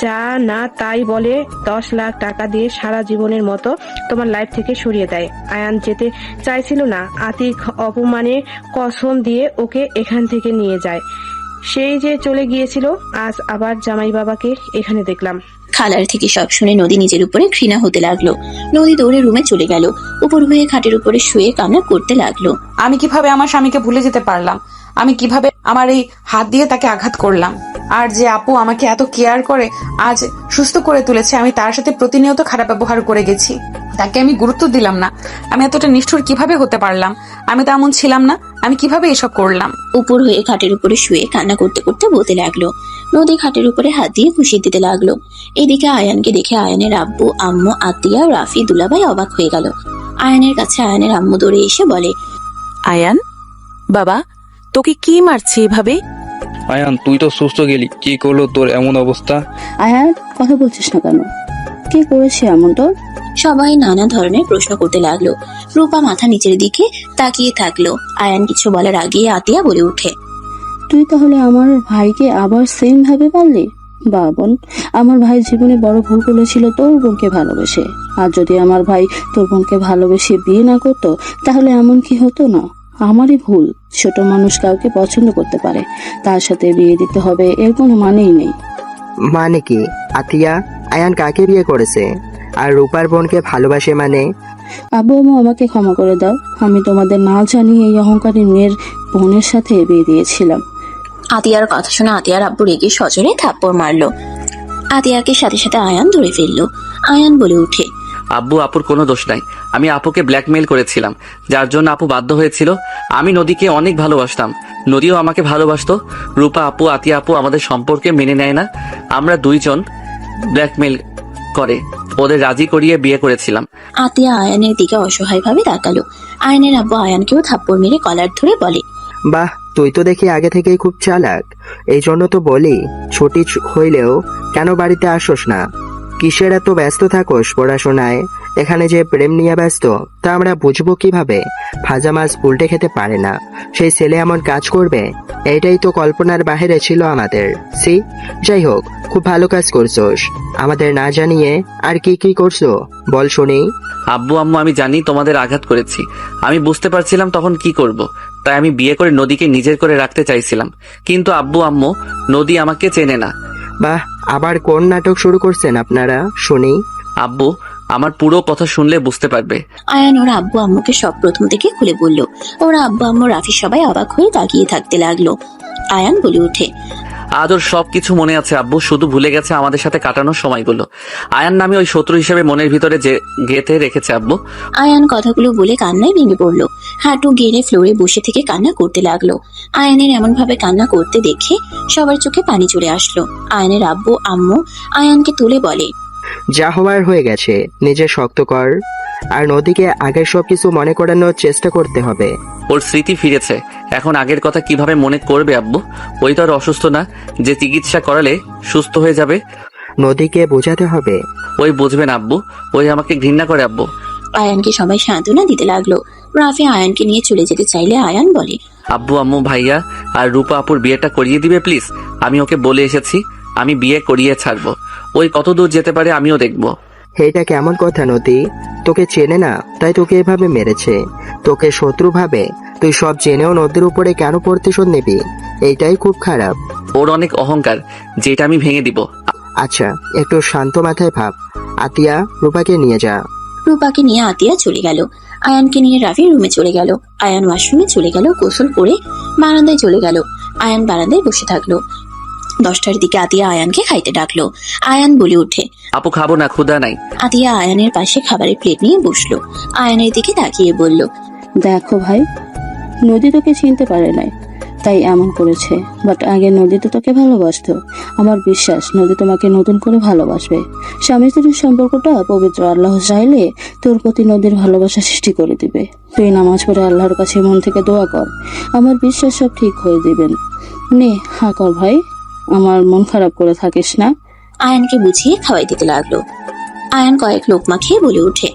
যা না তাই বলে 10 লাখ টাকা দিয়ে সারা জীবনের মতো তোমার লাইফ থেকে সরিয়ে দেয়। আয়ান যেতে চাইছিল না। আতিক অপমানে কসম দিয়ে ওকে এখান থেকে নিয়ে যায়। সেই যে চলে গিয়েছিল, আজ আবার জামাই বাবাকে এখানে দেখলাম। খালার থেকে সব শুনে নদী নিজের উপরে ঘৃণা হতে লাগলো। নদী দৌড়ে রুমে চলে গেল। উপর হয়ে খাটের উপরে শুয়ে কান্না করতে লাগলো। আমি কিভাবে আমার স্বামীকে ভুলে যেতে পারলাম? আমি কিভাবে আমার এই হাত দিয়ে তাকে আঘাত করলাম? আর যে আপু আমাকে এত কেয়ার করে আজ সুস্থ করে তুলেছে, আমি তার সাথে প্রতিনিয়ত খারাপ ব্যবহার করে গেছি। তাকে আমি গুরুত্ব দিলাম না। আমি এতটা নিষ্ঠুর কিভাবে হতে পারলাম? আমি তো এমন ছিলাম না। আমি কিভাবে এসব করলাম? উপর হয়ে খাটের উপরে শুয়ে কান্না করতে করতে বলতে লাগলো। নদী খাটের উপরে হাত দিয়ে খুশি দিতে লাগলো। এদিকে আয়ানকে দেখে আয়ানের আব্বু, আম্মু, আতিয়া, রাফি, দুলাভাই অবাক হয়ে গেল। আয়ানের কাছে আয়ানের আম্মু দৌড়ে এসে বলে, আয়ান বাবা, তোকে কি মারছে এভাবে? আয়ান, তুই তো সুস্থ গেলি, কি করলো তোর এমন অবস্থা? আয়ান, কথা বলছিস না কেন? কে করেছে এমন তোর? সবাই নানা ধরনের প্রশ্ন করতে লাগলো। রূপা মাথা নিচের দিকে তাকিয়ে থাকলো। আয়ান কিছু বলার আগে আতিয়া বলে ওঠে, তুই তাহলে আমার ভাইকে আবার সেম ভাবে পারলি? বা বোন, আমার ভাই জীবনে বড় ভুল করেছিল তোর বোনকে ভালোবেসে। আর যদি আমার ভাই তোর বোনকে ভালোবেসে বিয়ে না করতো তাহলে এমন কি হতো না? আমারই ভুল। ছোট মানুষ কাউকে পছন্দ করতে পারে, তার সাথে বিয়ে দিতে হবে এর কোনো মানেই নেই। মানে কি আতিয়া? আয়ান কাকে বিয়ে করেছে? আর রূপার বোনকে ভালোবাসে মানে? আব্বু আম্মু, আমাকে ক্ষমা করে দাও। আমি তোমাদের না জানিয়ে এই অহংকারী মেয়ের বোনের সাথে বিয়ে দিয়েছিলাম। আতিয়ার কথা শুনে আতিয়ার আব্বু রেগে সজোরে থাপ্পড় মারলো। আতিয়াকে সাথে সাথে আয়ান ধরে ফেললো। আয়ান বলে উঠে, আব্বু আপুর কোনো দোষ নাই। আমি আপুকে ব্ল্যাকমেইল করেছিলাম, যার জন্য আপু বাধ্য হয়েছিল। আমি নদীকে অনেক ভালোবাসতাম, নদীও আমাকে ভালোবাসতো। রূপা আপু, আতিয়া আপু আমাদের সম্পর্কে মেনে নেয় না। আমরা দুইজন ব্ল্যাকমেইল করে ওদের রাজি করিয়ে বিয়ে করেছিলাম। আতিয়া আয়ানের দিকে অসহায় ভাবে তাকালো। আয়ানের আব্বু আয়ানকেও থাপ্পড় মেরে কলার ধরে বলে, বাহ, তুই তো দেখি আগে থেকেই খুব চালাক। এই জন্য তো বলি, ছুটি হইলেও কেন বাড়িতে আসোস না? কিসের এত ব্যস্ত থাকোস পড়াশোনায়? এখানে যে প্রেম নিয়ে ব্যস্ত তা আমরা বুঝবো কিভাবে? ভাজা মাছ উল্টে খেতে পারে না, সেই ছেলে এমন কাজ করবে? এইটাই তো কল্পনার বাহিরে ছিল আমাদের। সি, যাই হোক, খুব ভালো কাজ করছোস। আমাদের না জানিয়ে আর কি কি করছো বল শুনি। আব্বু আম্মু, আমি জানি তোমাদের আঘাত করেছি। আমি বুঝতে পারছিলাম তখন কি করব, তাই আমি বিয়ে করে নদীকে নিজের করে রাখতে চাইছিলাম। কিন্তু আব্বু আম্মু, নদী আমাকে চেনে না। বাহ, আবার কোন নাটক শুরু করছেন আপনারা শুনি? আব্বু আমার পুরো কথা শুনলে বুঝতে পারবে। আয়ান ওর আব্বু আম্মুকে সব প্রথম থেকে খুলে বলল। ওর আব্বু আম্মু রাফি সবাই অবাক হয়ে তাকিয়ে থাকতে লাগলো। আয়ান বলে ওঠে, আজ ওর সবকিছু মনে আছে আব্বু, শুধু ভুলে গেছে আমাদের সাথে কাটানোর সময়গুলো। আয়ান নামে ওই শত্রু হিসেবে মনের ভিতরে যে গেঁথে রেখেছে আব্বু। আয়ান কথাগুলো বলে কান্নায় ভেঙে পড়লো। হাঁটু গেড়ে ফ্লোরে বসে থেকে কান্না করতে লাগলো। আয়ানের এমন ভাবে কান্না করতে দেখে সবার চোখে পানি চলে আসলো। আয়ানের আব্বু আম্মু আয়ানকে তুলে বলে, যা হওয়ার হয়ে গেছে, নিজে শক্ত কর। আর নদীকে আগের সবকিছু মনে করানোর চেষ্টা করতে হবে। ওর স্মৃতি ফিরেছে, এখন আগের কথা কিভাবে মনে করবে আব্বু? ওই তো আর অসুস্থ না যে চিকিৎসা করালে সুস্থ হয়ে যাবে। নদীকে বোঝাতে হবে। ওই বুঝবে না আব্বু, ওই আমাকে ঘৃণা করে আব্বু। আয়ানকে সবাই সান্ত্বনা দিতে লাগলো। রাফি আয়ানকে নিয়ে চলে যেতে চাইলে আয়ান বলে, আব্বু আম্মু ভাইয়া আর রূপা আপুর বিয়েটা করিয়ে দিবে প্লিজ। আমি ওকে বলে এসেছি, আমি বিয়ে করিয়ে ছাড়বো। ওই কত দূর যেতে পারে আমিও দেখবো। এটা কেমন কথা নদী? তোকে চেনে না তাই তোকে এভাবে মেরেছে। তোকে শত্রু ভাবে। তুই সব জেনেও নদীর উপরে কেন প্রতিশোধ নিবি? এইটাই খুব খারাপ। ওর অনেক অহংকার, যেটা আমি ভেঙে দিব। আচ্ছা, একটু শান্ত মাথায় ভাব। আতিয়া, রূপাকে নিয়ে যা। রূপাকে নিয়ে আতিয়া চলে গেল। আয়ানকে নিয়ে রাফি রুমে চলে গেল। আয়ান ওয়াশরুমে চলে গেল, গোসল করে বারান্দায় চলে গেল। আয়ান বারান্দায় বসে থাকলো। 10টার দিকে আতিয়া আয়ানকে খাইতে ডাকলো। আয়ান বলে ওঠে, আপু খাবো না, ক্ষুধা নাই। আতিয়া আয়ানের পাশে খাবারের প্লেট নিয়ে বসলো। আয়ানের দিকে তাকিয়ে বলল, দেখো ভাই, নদী তোকে চিনতে পারে নাই তাই এমন করেছে, বাট আগে নদী তো তোকে ভালোবাসতো। আমার বিশ্বাস নদী তোমাকে নতুন করে ভালোবাসবে। স্বামী স্ত্রীর সম্পর্কটা পবিত্র। আল্লাহ চাইলে তোর প্রতি নদীর ভালোবাসা সৃষ্টি করে দিবে। তুই নামাজ পড়ে আল্লাহর কাছে মন থেকে দোয়া কর, আমার বিশ্বাস সব ঠিক হয়ে দিবেন। নে হা কর ভাই, আমার মন খারাপ করে থাকিস না। আয়ানকে বুঝিয়ে খাওয়াই দিতে লাগলো। আয়ান কয়েক লোকমা খেয়ে বলে ওঠে,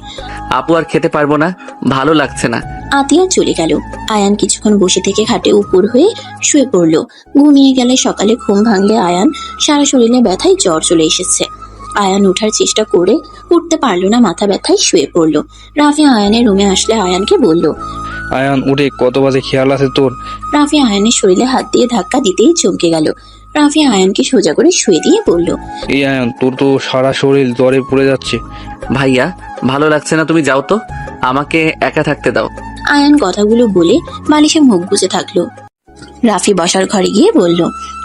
আপু আর খেতে পারবো না, ভালো লাগছে না। আতিয়া চলে গেল। আয়ান কিছুক্ষণ বসে থেকে খাটে উপর হয়ে শুয়ে পড়লো। ঘুমিয়ে গেলে সকালে ঘুম ভাঙলে আয়ান সারা শরীরে ব্যথায় জ্বর চলে এসেছে। আয়ান ওঠার চেষ্টা করে উঠতে পারলো না, মাথা ব্যথায় শুয়ে পড়লো। রাফি আয়ানের রুমে আসলে আয়ানকে বলল, আয়ান উঠে, কত বাজে খেয়াল আছে তোর? রাফি আয়ানের শরীরে হাত দিয়ে ধাক্কা দিতেই চমকে গেল। রাফি আয়ানকে সোজা করে শুয়ে দিয়ে বলল, এই আয়ান, তোর তো সারা শরীর জ্বরে পড়ে যাচ্ছে। ভাইয়া ভালো লাগছে না, তুমি যাও তো, আমাকে একা থাকতে দাও। আয়ান কথাগুলো বলে বালিশে মুখ গুজে থাকলো। রাফি বসার ঘরে গিয়ে বলল,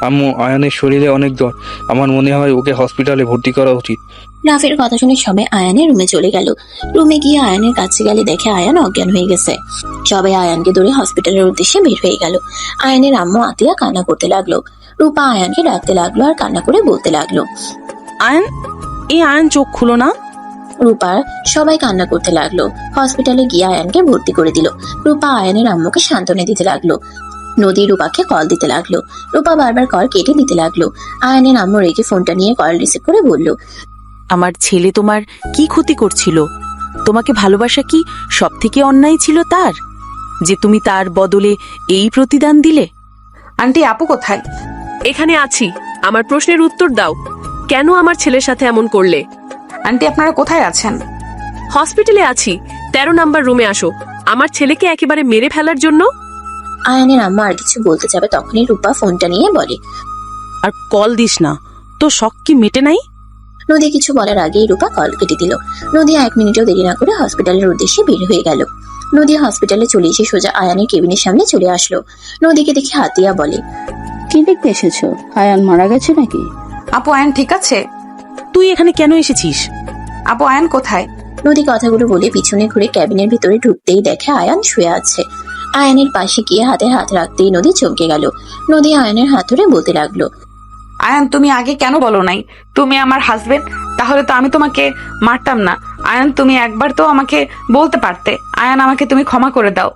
আম্মু, আয়ানের শরীরে অনেক জ্বর, আমার মনে হয় ওকে হসপিটালে ভর্তি করা উচিত। রাফির কথা শুনে সবাই আয়ানের রুমে চলে গেল। রুমে গিয়ে আয়ানের কাছে গেলে দেখে আয়ান অজ্ঞান হয়ে গেছে। সবাই আয়ানকে ধরে হসপিটালের উদ্দেশ্যে বের হয়ে গেল। আয়ানের আম্মু আতিয়া কান্না করতে লাগলো। রূপা আয়ানকে ডাকতে লাগলো আর কান্না করে বলতে লাগলো। আয়ান, এই আয়ান চোখ খুলো না। রূপার সবাই কান্না করতে লাগলো। হসপিটালে গিয়ে আয়ানকে ভর্তি করে দিল। রূপা আয়ানের আম্মুকে সান্ত্বনা দিতে লাগলো। নদী রূপাকে কল দিতে লাগলো। রূপা বারবার কল কেটে দিতে লাগলো। আয়ানের আম্মু রেগে ফোনটা নিয়ে কল রিসিভ করে বলল, আমার ছেলে তোমার কি ক্ষতি করছিল? তোমাকে ভালোবাসা কি সব থেকে অন্যায় ছিল তার, যে তুমি তার বদলে এই প্রতিদান দিলে? আন্টি, আপু কোথায়? এখানে আছি। আমার প্রশ্নের উত্তর দাও, কেন আমার ছেলের সাথে এমন করলে? আন্টি, আপনারা কোথায় আছেন? হসপিটালে আছি। 13 নাম্বার রুমে আসো, আমার ছেলেকে একেবারে মেরে ফেলার জন্য। আয়ানের আম্মা আর কিছু বলতে যাবে তখনই রূপা ফোনটা নিয়ে বলে, আর কল দিস না, তো শখ কি মেটে নাই? নদী কিছু বলার আগেই রূপা কল কেটে দিল। নদী 1 মিনিটও দেরি না করে হসপিটালের উদ্দেশ্যে বের হয়ে গেল। নদী হসপিটালে চলে এসে সোজা আয়ানের কেবিনের সামনে চলে আসলো। নদীকে দেখে হাতিয়া বলে, কি দেখতে এসেছো? আয়ান মারা গেছে নাকি? আপু, আয়ান ঠিক আছে? তুই এখানে কেন এসেছিস? আপু, আয়ান কোথায়? নদী কথাগুলো বলে পিছনে ঘুরে ক্যাবিনের ভিতরে ঢুকতেই দেখে আয়ান শুয়ে আছে। আয়ানের পাশে গিয়ে হাতে হাত রাখতেই নদী চমকে গেল। নদী আয়ানের হাত ধরে বলতে লাগলো, আয়ান, তুমি আগে কেন বলো নাই তুমি আমার হাজবেন্ড? তাহলে তো আমি তোমাকে মারতাম না। আয়ান, তুমি একবার তো আমাকে বলতে পারতে। আয়ান, আমাকে তুমি ক্ষমা করে দাও।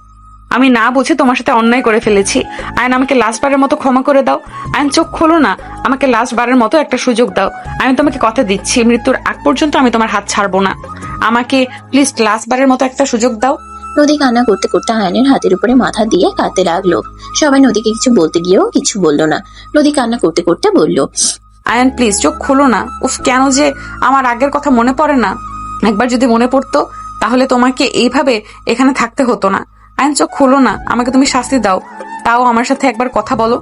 আমি না বুঝে তোমার সাথে অন্যায় করে ফেলেছি। আয়ান, আমাকে লাস্টবারের মতো ক্ষমা করে দাও। আয়ান, চোখ খোলো না, আমাকে লাস্টবারের মতো একটা সুযোগ দাও। আমি তোমাকে কথা দিচ্ছি, মৃত্যুর আগ পর্যন্ত আমি তোমার হাত ছাড়বো না। আমাকে প্লিজ লাস্টবারের মতো একটা সুযোগ দাও। নদী কান্না করতে করতে আয়ানের হাতের উপরে মাথা দিয়ে কাঁদতে লাগলো। সবাই নদীকে কিছু বলতে গিয়েও কিছু বললো না। নদী কান্না করতে করতে বলল, আয়ান, প্লিজ চোখ খোলো না। উফ, কেন যে আমার আগের কথা মনে পড়ে না। একবার যদি মনে পড়তো তাহলে তোমাকে এইভাবে এখানে থাকতে হতো না। আয়ান, চোখ খোলো না, আমাকে তুমি শাস্তি দাও। তাও আমার সাথে একবার কথা বলো।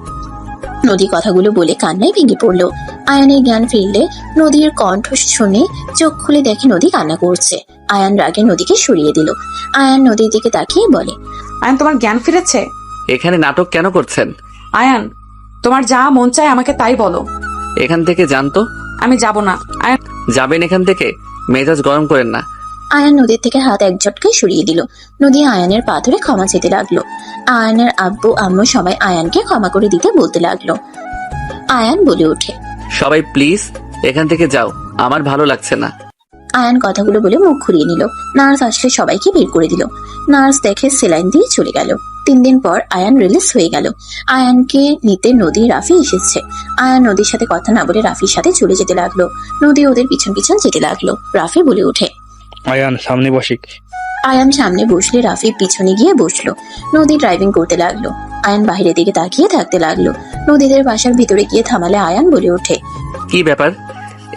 নদী কথাগুলো বলে কান্নায় ভেঙে পড়লো। আয়ানের জ্ঞান ফিরলে নদীর কণ্ঠ শুনে চোখ খুলে দেখে নদী কান্না করছে। আয়ান রাগে নদীকে সরিয়ে দিল। আয়ান নদীর দিকে তাকিয়ে বলে, আয়ান, তোমার জ্ঞান ফিরেছে? এখানে নাটক কেন করছেন? আয়ান, তোমার যা মন চায় আমাকে তাই বলো। এখান থেকে যান তো। আমি যাব না। আয়ান, যাবেন এখান থেকে? মেজাজ গরম করেন না। আয়ান নদীর থেকে হাত এক ঝটকায় সরিয়ে দিল। নদী আয়ানের পা ধরে ক্ষমা চেতে লাগলো। আয়ানের আব্বু আম্মু সবাই আয়ানকে ক্ষমা করে দিতে বলতে লাগলো। আয়ান বলে ওঠে, সবাই প্লিজ এখান থেকে যাও, আমার ভালো লাগছে না। আয়ান কথাগুলো বলে মুখ ঘুরিয়ে নিল। নার্স আসলে সবাইকে বের করে দিল। নার্স দেখে সেলাইন দিয়ে চলে গেল। 3 দিন পর আয়ান রিলিজ হয়ে গেল। আয়ানকে নিতে নদী রাফি এসেছে। আয়ান নদীর সাথে কথা না বলে রাফির সাথে চলে যেতে লাগলো। নদী ওদের পিছন পিছন যেতে লাগলো। রাফি বলে ওঠে, আয়ান সামনে বসিক। আয়ান সামনে বসলে রাফি পিছনে গিয়ে বসলো। নদী ড্রাইভিং করতে লাগলো। আয়ান বাইরের দিকে তাকিয়ে থাকতে লাগলো। নদীদের বাসার ভিতরে গিয়ে থামালে আয়ান বলে ওঠে, কি ব্যাপার,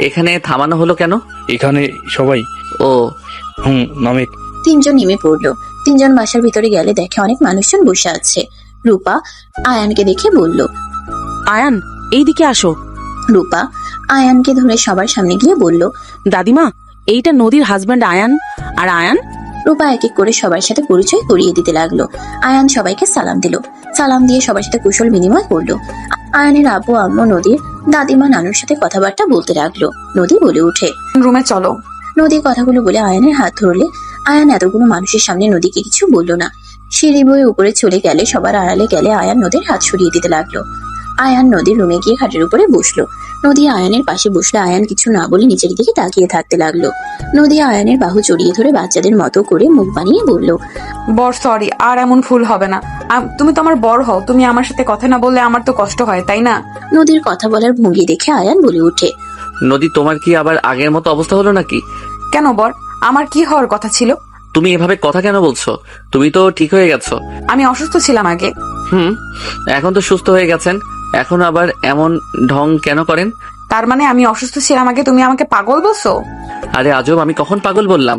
এখানে থামানো হলো কেন? এখানে সবাই। ও, নামেক। 3 জন নেমে পড়লো। 3 জন বাসার ভিতরে গেলে দেখে অনেক মানুষজন বসে আছে। রূপা আয়ানকে দেখে বলল, আয়ান, এইদিকে আসো। রূপা আয়ানকে ধরে সবার সামনে গিয়ে বলল, দাদিমা, এইটা নদীর হাজব্যান্ড আয়ান। আর আয়ান? রূপা এক এক করে সবার সাথে পরিচয় করিয়ে দিতে লাগলো। আয়ান সবাইকে সালাম দিল। সালাম দিয়ে সবার সাথে কুশল বিনিময় করলো। আয়ানের আব্বু আম্মু নদীর দাদিমা নানুর সাথে কথাবার্তা বলতে লাগলো। নদী বলে ওঠে, রুমে চলো। নদী কথাগুলো বলে আয়ানের হাত ধরলে আয়ান এতগুলো মানুষের সামনে নদীকে কিছু বলল না। সিঁড়ি বয়ে উপরে চলে গেলে সবার আড়ালে গেলে আয়ান নদীর হাত সরিয়ে দিতে লাগলো। আয়ান নদীর রুমে গিয়ে খাটের উপরে বসলো। নদী আয়ানের পাশে বসলে আয়ান কিছু না বলে নিচের দিকে তাকিয়ে থাকতে লাগলো। নদী আয়ানের বাহু জড়িয়ে ধরে বাচ্চাদের মতো করে মুখ বানিয়ে বলল, বর, সরি, আর এমন ভুল হবে না। তুমি তো আমার বর হও, তুমি আমার সাথে কথা না বললে আমার তো কষ্ট হয়, তাই না? নদীর কথা বলার ভঙ্গি দেখে আয়ান বলে ওঠে, নদী, তোমার কি আবার আগের মতো অবস্থা হলো নাকি? কেন বর, আমার কি হওয়ার কথা ছিল? তুমি এভাবে কথা কেন বলছো? তুমি তো ঠিক হয়ে গেছো। আমি অসুস্থ ছিলাম আগে। এখন তো সুস্থ হয়ে গেছেন, এখন আবার এমন ঢং কেন করেন? তার মানে আমি অসুস্থ ছিলাম আগে, তুমি আমাকে পাগল বলছো? আরে আজব, আমি কখন পাগল বললাম?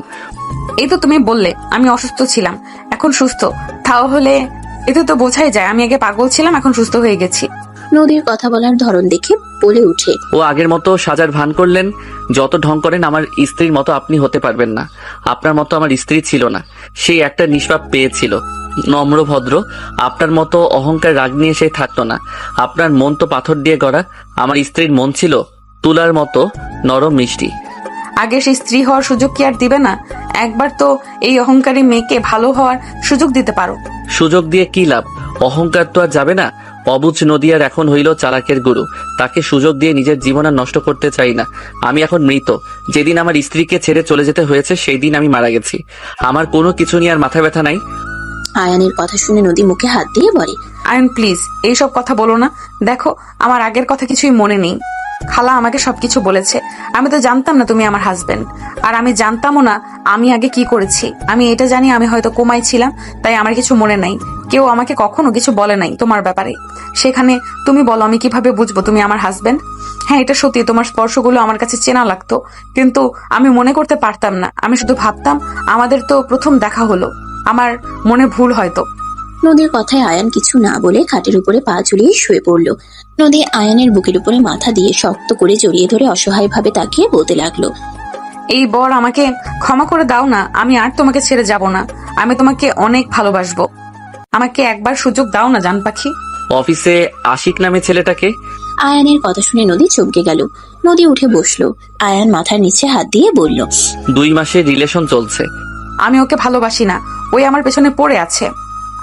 এই তো তুমি বললে আমি অসুস্থ ছিলাম, এখন সুস্থ। তাহলে এতে তো বোঝাই যায় আমি আগে পাগল ছিলাম, এখন সুস্থ হয়ে গেছি। নদীর কথা বলার ধরন দেখে বলে উঠে, ও আগের মতো সাজার ভান করলেন। যত ঢং করেন আমার স্ত্রীর মতো আপনি হতে পারবেন না। আপনার মতো আমার স্ত্রী ছিল না, সেই একটা নিষ্পাপ পেয়েছিল, নম্র ভদ্র। আপনার মতো অহংকার রাগ নিয়ে সে থাকতো না। আপনার মন তো পাথর দিয়ে গড়া, আমার স্ত্রীর মন ছিল তুলার মতো নরম মিষ্টি। আগে সেই স্ত্রী হওয়ার সুযোগ কি আর দিবে না? একবার তো এই অহংকারী মেয়েকে ভালো হওয়ার সুযোগ দিতে পারো। সুযোগ দিয়ে কি লাভ? অহংকার তো আর যাবে না। অবুঝ নদী আর এখন হইল চালাকের গুরু। তাকে সুযোগ দিয়ে নিজের জীবন আর নষ্ট করতে চাই না। আমি এখন মৃত। যেদিন আমার স্ত্রীকে ছেড়ে চলে যেতে হয়েছে সেই দিন আমি মারা গেছি। আমার কোনো কিছু নিয়ে আর মাথা ব্যথা নাই। আয়ানের কথা শুনে নদী মুখে হাত দিয়ে বলে, আয়ন প্লিজ এইসব কথা বলো না। দেখো আমার আগের কথা কিছুই মনে নেই। খালা আমাকে সবকিছু বলেছে। আমি তো জানতাম না তুমি আমার হাজবেন্ড, আর আমি জানতামও না আমি আগে কি করেছি। আমি এটা জানি আমি হয়তো কোমায় ছিলাম, তাই আমার কিছু মনে নাই। কেউ আমাকে কখনো কিছু বলে নাই তোমার ব্যাপারে। সেখানে তুমি বলো আমি কিভাবে বুঝবো তুমি আমার হাজবেন্ড? হ্যাঁ এটা সত্যি, তোমার স্পর্শগুলো আমার কাছে চেনা লাগতো, কিন্তু আমি মনে করতে পারতাম না। আমি শুধু ভাবতাম আমাদের তো প্রথম দেখা হলো, আমার মনে ভুল হয়তো। নদীর কথায় আয়ান কিছু না বলে খাটের উপরে পা ঝুলিয়ে শুয়ে পড়ল। নদী আয়ানের বুকের উপরে মাথা দিয়ে শক্ত করে জড়িয়ে ধরে অসহায়ভাবে তাকিয়ে বলতে লাগলো, এই বর আমাকে ক্ষমা করে দাও না। আমি আর তোমাকে ছেড়ে যাব না। আমি তোমাকে অনেক ভালোবাসবো। আমাকে একবার সুযোগ দাও না জান পাখি। অফিসে আশিক নামে ছেলেটাকে? আয়ানের কথা শুনে নদী চমকে গেল। নদী উঠে বসলো। আয়ান মাথার নিচে হাত দিয়ে বলল, 2 মাসের রিলেশন চলছে। আমি ওকে ভালোবাসি না, ওই আমার পেছনে পড়ে আছে।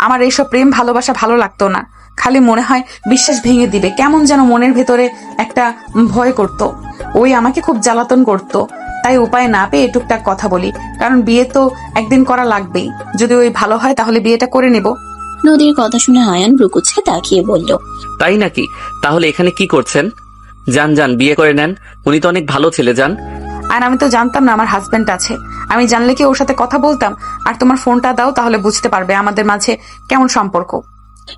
আমার এইসব প্রেম ভালোবাসা ভালো লাগতো না। খালি মনে হয় বিশ্বাস ভেঙে দিবে, কেমন যেন মনের ভেতরে একটা ভয় করত। ওই আমাকে খুব জ্বালাতন করত, তাই উপায় না পেয়ে টুকটাক কথা বলি। কারণ বিয়ে তো একদিন করা লাগবেই। যদি ওই ভালো হয় তাহলে বিয়েটা করে নেব। নদীর কথা শুনে আয়ান ব্রুকুচকে তাকিয়ে বলল, তাই নাকি? তাহলে এখানে কি করছেন? যান যান বিয়ে করে নেন। উনি তো অনেক ভালো ছেলে। যান। আর আমি তো জানতাম না আমার হাজবেন্ড আছে। আমি জানলে কি ওর সাথে কথা বলতাম? আর তোমার ফোনটা দাও, তাহলে বুঝতে পারবে আমাদের মাঝে কেমন সম্পর্ক।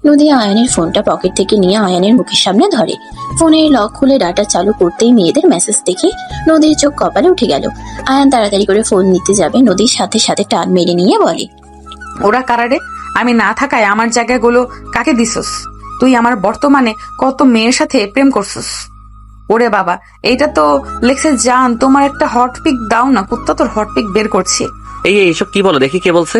নদী আয়ানের ফোনটা পকেট থেকে নিয়ে আয়ানের মুখের সামনে ধরে। ফোনের লক খুলে ডাটা চালু করতেই মেয়েদের মেসেজ দেখে নদীর চোখ কপালে উঠে গেল। আয়ান তাড়াতাড়ি করে ফোন নিতে যাবে, নদীর সাথে সাথে টান মেরে নিয়ে বলে, ওরা কারারে? আমি না থাকায় আমার জায়গাগুলো কাকে দিছস? তুই আমার বর্তমানে কত মেয়ের সাথে প্রেম করছস। ওরে বাবা, এইটা তো লেখছে জান। তোমার একটা হট পিক দাও না, কুত্তা তোর হট পিক বের করছি। এইসব কি বলো দেখি, কে বলছে?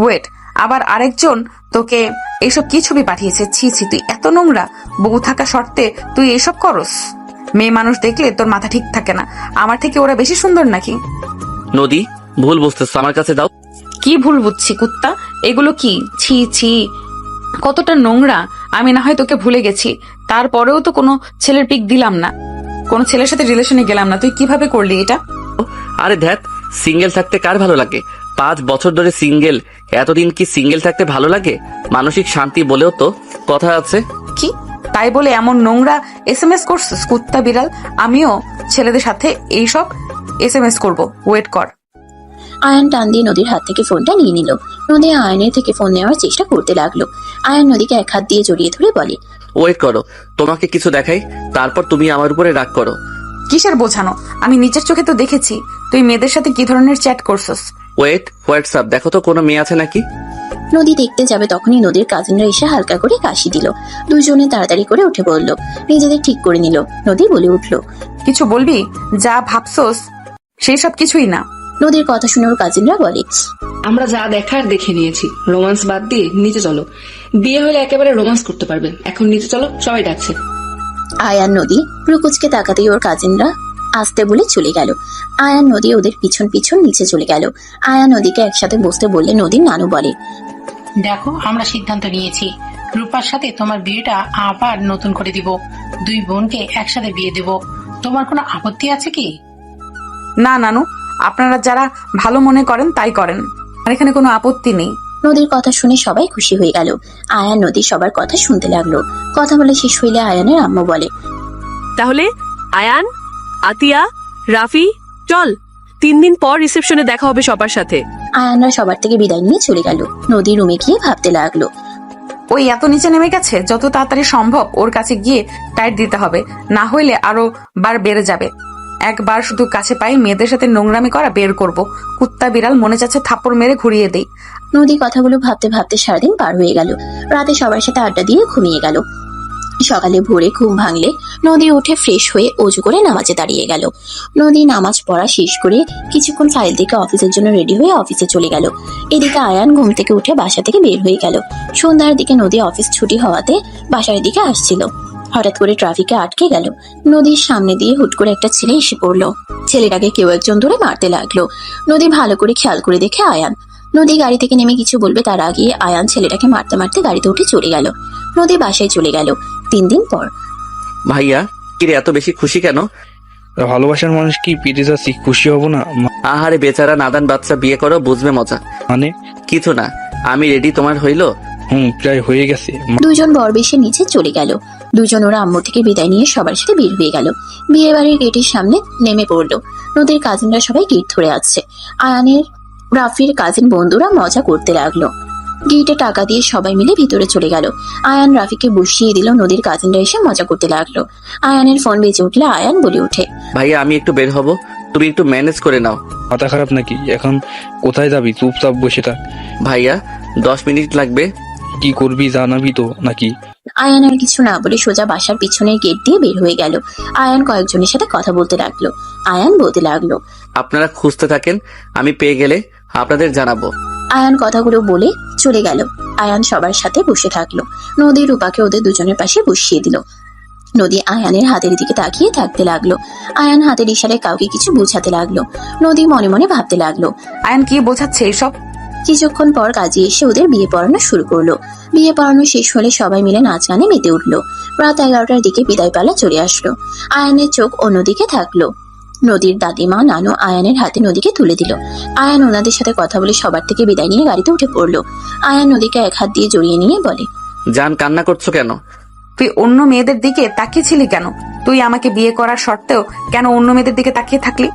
ওয়েট, আবার আরেকজন তোকে এইসব কি ছবি পাঠিয়েছে? ছি ছি, তুই এত নোংরা। বউ থাকা শর্তে তুই এইসব করস? মেয়ে মানুষ দেখলে তোর মাথা ঠিক থাকে না। আমার থেকে ওরা বেশি সুন্দর নাকি? নদী ভুল বুঝতেছ, আমার কাছে দাও। কি ভুল বুঝছি কুত্তা? এগুলো কি? ছি ছি, কতটা নোংরা। আমি না হয় তোকে ভুলে গেছি, তারপরেও তো কোনো ছেলের পিক দিলাম না, কোনো ছেলের সাথে রিলেশনে গেলাম না। তুই কিভাবে করলি এটা? আরে ধ্যাত, সিঙ্গেল থাকতে কার ভালো লাগে? 5 বছর ধরে সিঙ্গেল। এতদিন কি সিঙ্গেল থাকতে ভালো লাগে? মানসিক শান্তি বলেও তো কথা আছে। কি তাই বলে এমন নোংরা SMS করছিস কুত্তা বিড়াল? আমিও ছেলেদের সাথে এইসব SMS করব, ওয়েট কর। আয়ান টান দিয়ে নদীর হাত থেকে ফোনটা নিয়ে নিল। নদী আয়নের থেকে ফোন নেওয়ার চেষ্টা করতে লাগলো। আয়ান নদীকে এক হাত দিয়ে জড়িয়ে ধরে বলে, ওয়েট করো, তোমাকে কিছু দেখাই, তারপর তুমি আমার উপরে রাগ করো। কিসের বোঝানো? আমি নিজের চোখে তো দেখেছি তুই মেয়েদের সাথে কি ধরনের চ্যাট করছস। ওয়েট, হোয়াটসঅ্যাপ দেখো তো কোনো মেয়ে আছে নাকি। নদী দেখতে যাবে তখনই নদীর কাজিনরা এসে হালকা করে কাশি দিল। দুজনে তাড়াতাড়ি করে উঠে পড়ল, নিজেদের ঠিক করে নিল। নদী বলে উঠল, কিছু বলবি? যা ভাবছস সেই সব কিছুই না। নদীর কথা শুনে ওর কাজিনরা বলে, আমরা যা দেখার দেখে নিয়েছি, রোমান্স বাদ দিয়ে নিচে চলো। বিয়ে হলে একেবারে রোমান্স করতে পারবেন। এখন নিচে চলো, সবাই ডাকছে। আয়ান নদী ব্রুকুচকে তাকাতেই ওর কাজিনরা আসতে বলে চলে গেল। আয়ান নদী ওদের পিছন পিছন নিচে চলে গেল। আয়ান নদীকে একসাথে বসতে বললে নদীর নানু বলে, দেখো আমরা সিদ্ধান্ত নিয়েছি, রূপার সাথে তোমার বিয়েটা আবার নতুন করে দিব। 2 বোনকে একসাথে বিয়ে দেব। তোমার কোনো আপত্তি আছে কি? না নানু, আপনারা যারা ভালো মনে করেন তাই করেন, আর এখানে কোনো আপত্তি নেই। নদীর কথা শুনে সবাই খুশি হয়ে গেল। আয়ান নদী সবার কথা শুনতে লাগলো। কথা বলে শেষ হইলে আয়ানের আম্মু বলে, তাহলে আয়ান, আতিয়া, রাফি, চল 3 দিন পর রিসেপশনে দেখা হবে সবার সাথে। আয়ানরা সবার থেকে বিদায় নিয়ে চলে গেল। নদী রুমে গিয়ে ভাবতে লাগলো, ওই এত নিচে নেমে গেছে, যত তাড়াতাড়ি সম্ভব ওর কাছে গিয়ে টাইট দিতে হবে, না হইলে আরো বার বেড়ে যাবে। একবার শুধু কাছে পাই মেয়েদের সাথে নোংরামি করা বের করব। কুত্তা বিড়াল মনে যাচ্ছে থাপ্পড় মেরে ঘুরিয়ে দেই। নদী কথাগুলো ভাবতে ভাবতে সারাদিন পার হয়ে গেল। রাতে সবার সাথে আড্ডা দিয়ে ঘুমিয়ে গেল। সকালে ভোরে ঘুম ভাঙলে নদী উঠে ফ্রেশ হয়ে অজু করে নামাজে দাঁড়িয়ে গেল। নদী নামাজ পড়া শেষ করে কিছুক্ষণ ফাইল থেকে অফিসের জন্য রেডি হয়ে অফিসে চলে গেল। এদিকে আয়ান ঘুম থেকে উঠে বাসা থেকে বের হয়ে গেল। সন্ধ্যার দিকে নদী অফিস ছুটি হওয়াতে বাসার দিকে আসছিল। হঠাৎ করে ট্রাফিকে আটকে গেল। নদীর সামনে দিয়ে হুট করে একটা ছেলে এসে পড়লো। ছেলেটাকে কেউ একজন ধরে মারতে লাগলো। নদী ভালো করে খেয়াল করে দেখে আয়ান। নদী গাড়ি থেকে নেমে কিছু বলবে তার আগে আয়ান ছেলেটাকে মারতে মারতে গাড়িতে উঠে চলে গেল। নদী বাসায় চলে গেল 3 দিন পর। ভাইয়া কিরে এত বেশি খুশি কেন? ভালোবাসার মানুষ কি পেটে যাচ্ছি, খুশি হব না? আহারে বেচারা নাদান বাচ্চা, বিয়ে করো বুঝবে মজা। মানে কিছু না, আমি রেডি। তোমার হইলো? প্রায় হয়ে গেছে। দুজন বর বেশে নিচে চলে গেল। দুজন ওরা আম্মু থেকে বিদায় নিয়ে সবার সাথে বের হয়ে গেল। বিয়ে বাড়ির গেটের সামনে নেমে পড়লো। নদীর কাজিনরা সবাই গেট ধরে আছে। আয়ানের রাফির কাজিন বন্ধুরা মজা করতে লাগলো। গেটে টাকা দিয়ে সবাই মিলে ভিতরে চলে গেল। আয়ান রাফিকে বসিয়ে দিল। নদীর কাজিনরা এসে মজা করতে লাগলো। আয়ানের ফোন বেজে উঠলে আয়ান বলে ওঠে, ভাইয়া আমি একটু বের হব, তুমি একটু ম্যানেজ করে নাও। মাথা খারাপ নাকি? এখন কোথায় যাবি? চুপচাপ বসে থাক। ভাইয়া 10 মিনিট লাগবে। কি করবি জানাবি তো নাকি? আয়ান আর কিছু না বলে সোজা বাসার পিছনের গেট দিয়ে বের হয়ে গেল। আয়ান কয়েকজনের সাথে কথা বলতে লাগলো। আয়ান বলতে লাগলো, আপনারা খুঁজতে থাকেন, আমি পেয়ে গেলে আপনাদের জানাবো। আয়ান কথাগুলো বলে চলে গেল। আয়ান সবার সাথে বসে থাকলো। নদী রূপাকে ওদের দুজনের পাশে বসিয়ে দিল। নদী আয়ানের হাতের দিকে তাকিয়ে থাকতে লাগলো। আয়ান হাতের ইশারায় কাউকে কিছু বোঝাতে লাগলো। নদী মনে মনে ভাবতে লাগলো, আয়ান কি বোঝাচ্ছে এসব? কিছুক্ষণ পর কাজী এসে ওদের বিয়ে পড়ানো শুরু করলো। বিয়ে পড়ানো শেষ হলে সবাই মিলে নাচ গানে মেতে উঠলো। রাত 11টার দিকে বিদায় পালা চলে আসলো। আয়ানের চোখ অন্যদিকে থাকলো। নদীর দাদিমা নানু আয়ানের হাতে নদীকে তুলে দিল। আয়ান ওনাদের সাথে কথা বলে সবার থেকে বিদায় নিয়ে গাড়িতে উঠে পড়লো। আয়ান নদীকে এক হাত দিয়ে জড়িয়ে নিয়ে বলে, জান কান্না করছো কেন? তুই অন্য মেয়েদের দিকে তাকিয়েছিলি কেন? তুই আমাকে বিয়ে করার সত্ত্বেও কেন অন্য মেয়েদের দিকে তাকিয়ে থাকলি?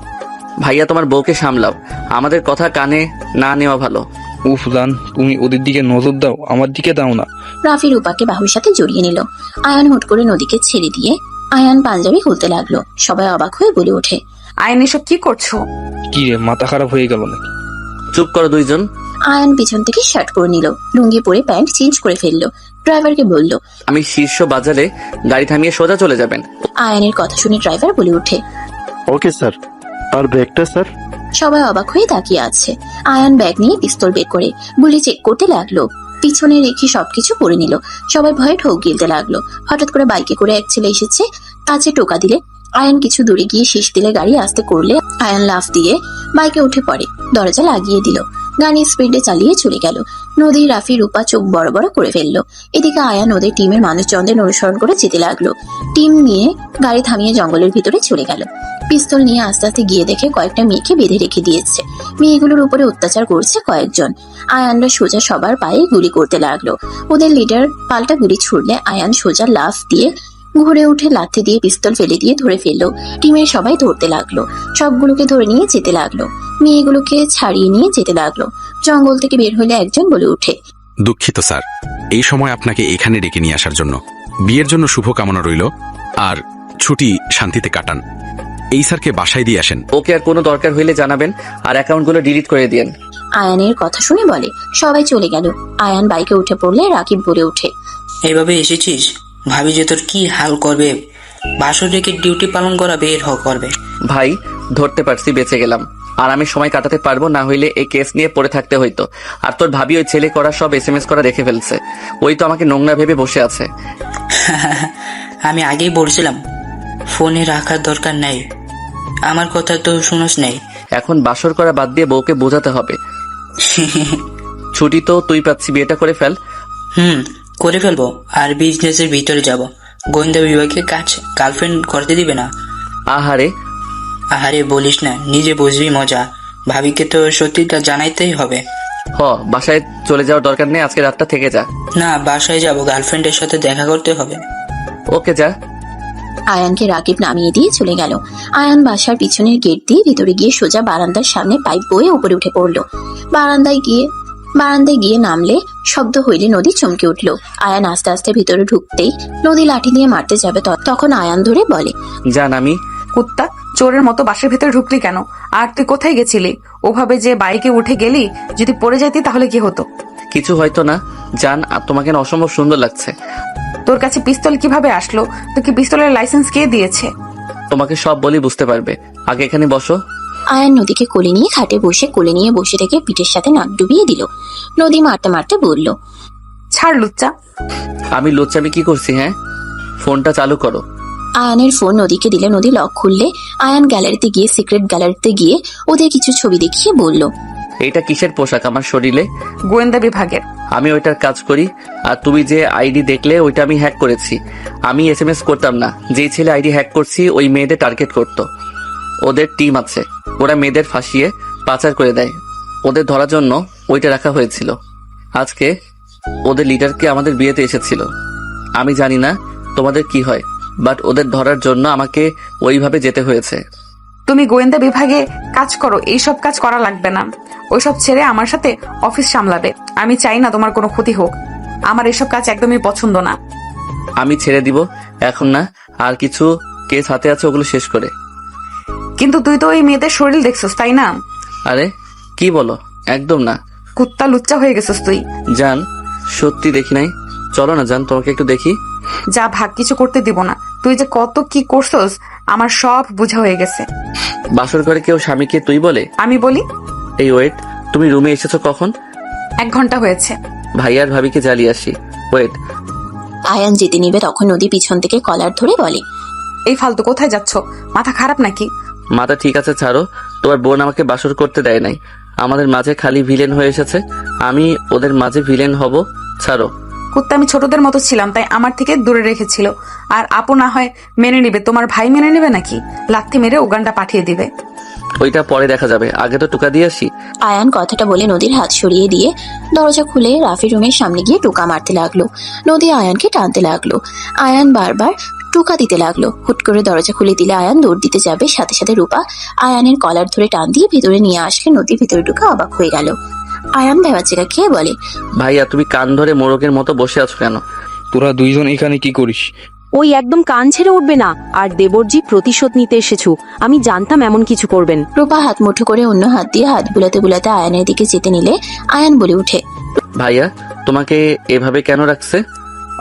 ভাইয়া তোমার বউকে সামলাও, আমাদের কথা কানে না নেওয়া ভালো। উফ জান, তুমি ওদের দিকে নজর দাও, আমার দিকে দাও না। রাফি রূপাকে বাহুর সাথে জড়িয়ে নিল। আয়ান হুট করে নদীকে ছেড়ে দিয়ে আয়ান পাঞ্জাবি খুলতে লাগলো। সবাই অবাক হয়ে বলে ওঠে, আয়ান এসব কি করছো? কি রে, মাথা খারাপ হয়ে গেল নাকি? চুপ করো দুইজন। আয়ান পিছন থেকে শার্ট পরে নিল, লুঙ্গি পরে প্যান্ট চেঞ্জ করে ফেললো। ড্রাইভারকে বলল, আমি শীর্ষ বাজারে গাড়ি থামিয়ে সোজা চলে যাবেন। আয়ানের কথা শুনে ড্রাইভার বলে ওঠে, ওকে স্যার। আর ব্যাগটা স্যার? সবাই অবাক হয়ে তাকিয়ে আছে। আয়ান ব্যাগ নিয়ে পিস্তল বের করে গুলি চেক করতে লাগলো। পিছনে রেখে সবকিছু পরে নিল। সবাই ভয়ে ঢোক গিলতে লাগলো। হঠাৎ করে বাইকে করে এক ছেলে এসেছে। কাছে টোকা দিলে আয়ান কিছু দূরে গিয়ে শীষ দিলে গাড়ি আস্তে করলে আয়ান লাফ দিয়ে বাইকে উঠে পড়ে। দরজা লাগিয়ে দিল। গাড়ি স্পিডে চালিয়ে চলে গেল। নদী রাফি রূপা চোখ বড় বড় করে ফেললো। এদিকে আয়ান ওদের টিমের মানুষজনদের অনুসরণ করে যেতে লাগলো। টিম নিয়ে গাড়ি থামিয়ে জঙ্গলের ভিতরে চলে গেল। পিস্তল নিয়ে আস্তে আস্তে গিয়ে দেখে কয়েকটা মেয়েকে বেঁধে রেখে দিয়েছে। মেয়েগুলোর উপরে অত্যাচার করছে কয়েকজন। আয়ানরা সোজা সবার পায়ে গুলি করতে লাগলো। ওদের লিডার পাল্টা গুলি ছুড়লে আয়ান সোজা লাফ দিয়ে ঘুরে উঠে লাথি দিয়ে পিস্তল ফেলে দিয়ে ধরে ফেললো। টিমের সবাই ধরতে লাগলো। সবগুলোকে ধরে নিয়ে যেতে লাগলো। মেয়েগুলোকে ছাড়িয়ে নিয়ে যেতে লাগলো। জঙ্গল থেকে বের হলে একজন বলে ওঠে, দুঃখিত স্যার, এই সময় আপনাকে এখানে ডেকে নিয়ে আসার জন্য। বিয়ের জন্য শুভ কামনা রইল, আর ছুটি শান্তিতে কাটান। এই স্যারকে বাসায় দিয়ে আসেন। ওকে আর কোনো দরকার হইলে জানাবেন, আর অ্যাকাউন্টগুলো ডিলিট করে দিয়েন। আয়ানের কথা শুনে বলে। সবাই চলে গেল। আয়ান বাইকে উঠে পড়লে রাকিব বলে ওঠে, এইভাবে এসেছিস, ভাবি যে তোর কি হাল করবে। বাসর রেখে ডিউটি পালন করা বের করবে। ভাই ধরতে পারছি, বেঁচে গেলাম। আর আমি সময় কাটাতে পারবো না, হইলে এই কেস নিয়ে পড়ে থাকতে হইতো। আর তোর ভাবি ওই ছেলে করা সব SMS করা রেখে ফেলছে। ওই তো আমাকে নোংরা ভেবে বসে আছে। আমি আগেই বলছিলাম ফোনে রাখার দরকার নাই, আমার কথা তো শুনোস নাই। এখন বাসর করা বাদ দিয়ে বউকে বোঝাতে হবে। ছুটি তো তুই পাচ্ছি, বিয়েটা করে ফেল। করে ফেলবো। আর বিজনেসের ভিতরে যাব। গোয়েন্দা বিভাগে কাজ গার্লফ্রেন্ড করতে দিবে না। আহারে আহারে বলিস না, নিজে বুঝবি মজা। ভাবিকে তো সত্যিটা জানাইতেই হবে। বাসায় চলে যাওয়ার দরকার নেই, আজকে রাতটা থেকে যা। না, বাসায় যাব, গার্লফ্রেন্ডের সাথে দেখা করতে হবে। ওকে যা। আয়ানকে রাকিব নামিয়ে দিয়ে চলে গেল। আয়ান বাসার পিছনের গেট দিয়ে ভিতরে গিয়ে সোজা বারান্দার সামনে পাইপ বয়ে উপরে উঠে পড়লো। বারান্দায় গিয়ে নামলে শব্দ হইলে নদী চমকে উঠল। আয়ান আস্তে আস্তে ভিতরে ঢুকতেই নদী লাঠি দিয়ে মারতে যাবে, তখন আয়ান ধরে বলে, জান আমি কুত্তা, চোরের মতো বাসের ভেতরে ঢুকলি কেন? আর তুই কোথায় গেছিলি? ওভাবে যে বাইকে উঠে গেলি, যদি পড়ে যাইতি তাহলে কি হতো? কিছু হয়তো না জান, তোমাকে না অসম্ভব সুন্দর লাগছে। তোর কাছে পিস্তল কিভাবে আসলো? তোকে পিস্তলের লাইসেন্স কে দিয়েছে? তোমাকে সব বলি, বুঝতে পারবে। আগে এখানে বসো। আয়ান নদীকে কোলে নিয়ে খাটে বসে কোলে নিয়ে বসে থেকে পিঠের সাথে নাক ডুবিয়ে দিল। নদী মারতে মারতে বলল, ছাড় লুচ্চা। আমি লুচ্চামি কি করছি? হ্যাঁ, ফোনটা চালু করো। আয়ানের ফোন নদীকে দিলে নদী লক খুললে আয়ান গ্যালারিতে গিয়ে সিক্রেট গ্যালারিতে গিয়ে ওদের কিছু ছবি দেখিয়ে বলল, এইটা কিসের পোশাক আমার শরীরে? গোয়েন্দা বিভাগের। আমি ওইটার কাজ করি। আর তুমি যে আইডি দেখলে ওইটা আমি হ্যাক করেছি। আমি SMS করতাম না। যেই ছেলে আইডি হ্যাক করছি ওই মেয়েদের টার্গেট করতো। ওদের টিম আছে, ওরা মেয়েদের ফাঁসিয়ে পাচার করে দেয়। ওদের ধরার জন্য ওইটা রাখা হয়েছিল। আজকে ওদের লিডারকে আমাদের বিয়েতে এসেছিল। আমি জানি না তোমাদের কি হয়, বাট ওদের ধরার জন্য আমাকে ওইভাবে যেতে হয়েছে। তুমি গোয়েন্দা বিভাগে কাজ করো, এইসব কাজ করা লাগবে না। ওইসব ছেড়ে আমার সাথে অফিস সামলাবে। আমি চাই না তোমার কোনো ক্ষতি হোক। আমার এসব কাজ একদমই পছন্দ না। আমি ছেড়ে দিব এখন না, আর কিছু কেস হাতে আছে, ওগুলো শেষ করে। কিন্তু তুই তো ওই মেয়েদের শরীর দেখছিস, তাই না? আরে কি বলো, একদম না। কুত্তা লুচ্চা হয়ে গেছিস তুই। জান সত্যি দেখি নাই। চলো না জান, তোমাকে একটু দেখি। যা ভাগ, কিছু করতে দিব না। তুই যে কত কি করছস আমার সব বোঝা হয়ে গেছে। বাসর করে কেউ স্বামীকে তুই বলে? আমি বলি। এই ওয়েট, তুমি রুমে এসেছো কখন? 1 ঘন্টা হয়েছে। ভাইয়ার ভাবিকে জ্বালিয়ে আসি। ওয়েট। আয়ান যেতে নিবে তখন নদী পিছন থেকে কলার ধরে বলে, এই ফালতু কোথায় যাচ্ছ? মাথা খারাপ নাকি? মাথা ঠিক আছে, ছাড়ো। তোমার বোন আমাকে বাসর করতে দেয় নাই। আমাদের মাঝে খালি ভিলেন হয়ে এসেছে, আমি ওদের মাঝে ভিলেন হব? ছাড়ো। কুত্তা আমি ছোটদের মতো ছিলাম, তাই আমার থেকে দূরে রেখেছিল। আর আপু না হয় মেনে নিবে, তোমার ভাই মেনে নেবে নাকি? লাথি মেরে উগান্ডা পাঠিয়ে দিবে। ওইটা পরে দেখা যাবে, আগে তো টুকা দিয়ে আসি। আয়ান কথাটা বলে নদীর হাত সরিয়ে দিয়ে দরজা খুলে রাফি রুমের সামনে গিয়ে টোকা মারতে লাগলো। নদী আয়ানকে টানতে লাগলো। আয়ান বারবার টোকা দিতে লাগলো। হুট করে দরজা খুলে দিলে আয়ান দৌড় দিতে যাবে, সাথে সাথে রূপা আয়ানের কলার ধরে টান দিয়ে ভিতরে নিয়ে আসলে নদী ভিতরে ঢুকে অবাক হয়ে গেল। আয়ান ভেবাচেকা খেয়ে বলে, ভাইয়া তুমি কান ধরে মোরগের মতো বসে আছো কেন? তোরা দুইজন এখানে কি করিস? ওই একদম কান ছেড়ে উঠবে না। আর দেবরজি প্রতিশোধ নিতে এসেছো, আমি জানতাম এমন কিছু করবেন। রূপা হাত মুঠো করে অন্য হাত দিয়ে হাত বুলাতে বুলাতে আয়ানের দিকে যেতে নিলে আয়ান বলে উঠে, ভাইয়া তোমাকে এভাবে কেন রাখছে?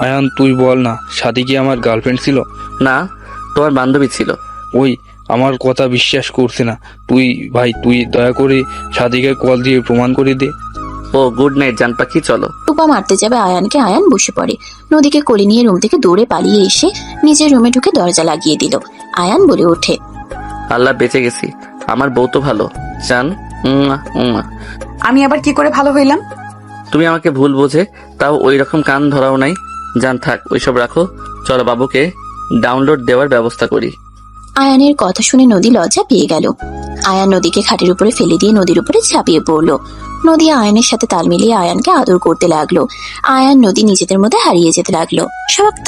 আয়ান তুই বল না, সাথী কি আমার গার্লফ্রেন্ড ছিল? না, তোমার বান্ধবী ছিল। ওই আমার কথা বিশ্বাস করছে না। তুই দয়া করে সাথীকে কল দিয়ে প্রমাণ করে দে। ও গুড নাইট জান পাখি, চলো। রূপা মারতে যাবে আয়ানকে, আয়ান বসে পড়ে। নদীকে কোলে নিয়ে রুম থেকে দৌড়ে পালিয়ে এসে নিজের রুমে ঢুকে দরজা লাগিয়ে দিল। আয়ান বলে ওঠে, আল্লাহ বেঁচে গেছি, আমার বউ তো ভালো। জান আমি আবার কি করে ভালো হইলাম? তুমি আমাকে ভুল বোঝে তাও ওই রকম কান ধরাও নাই। জান থাক, ওইসব রাখো, চলো বাবুকে ডাউনলোড দেওয়ার ব্যবস্থা করি। আয়ানের কথা শুনে নদী লজ্জা পেয়ে গেল। আয়ান নদীকে খাটের উপরে ফেলে দিয়ে নদীর উপরে ঝাঁপিয়ে পড়লো। নদী আয়ানের সাথে তাল মিলিয়ে আয়ানকে আদর করতে লাগলো। আয়ান নদী নিজেদের মধ্যে হারিয়ে যেতে লাগলো। সমাপ্ত।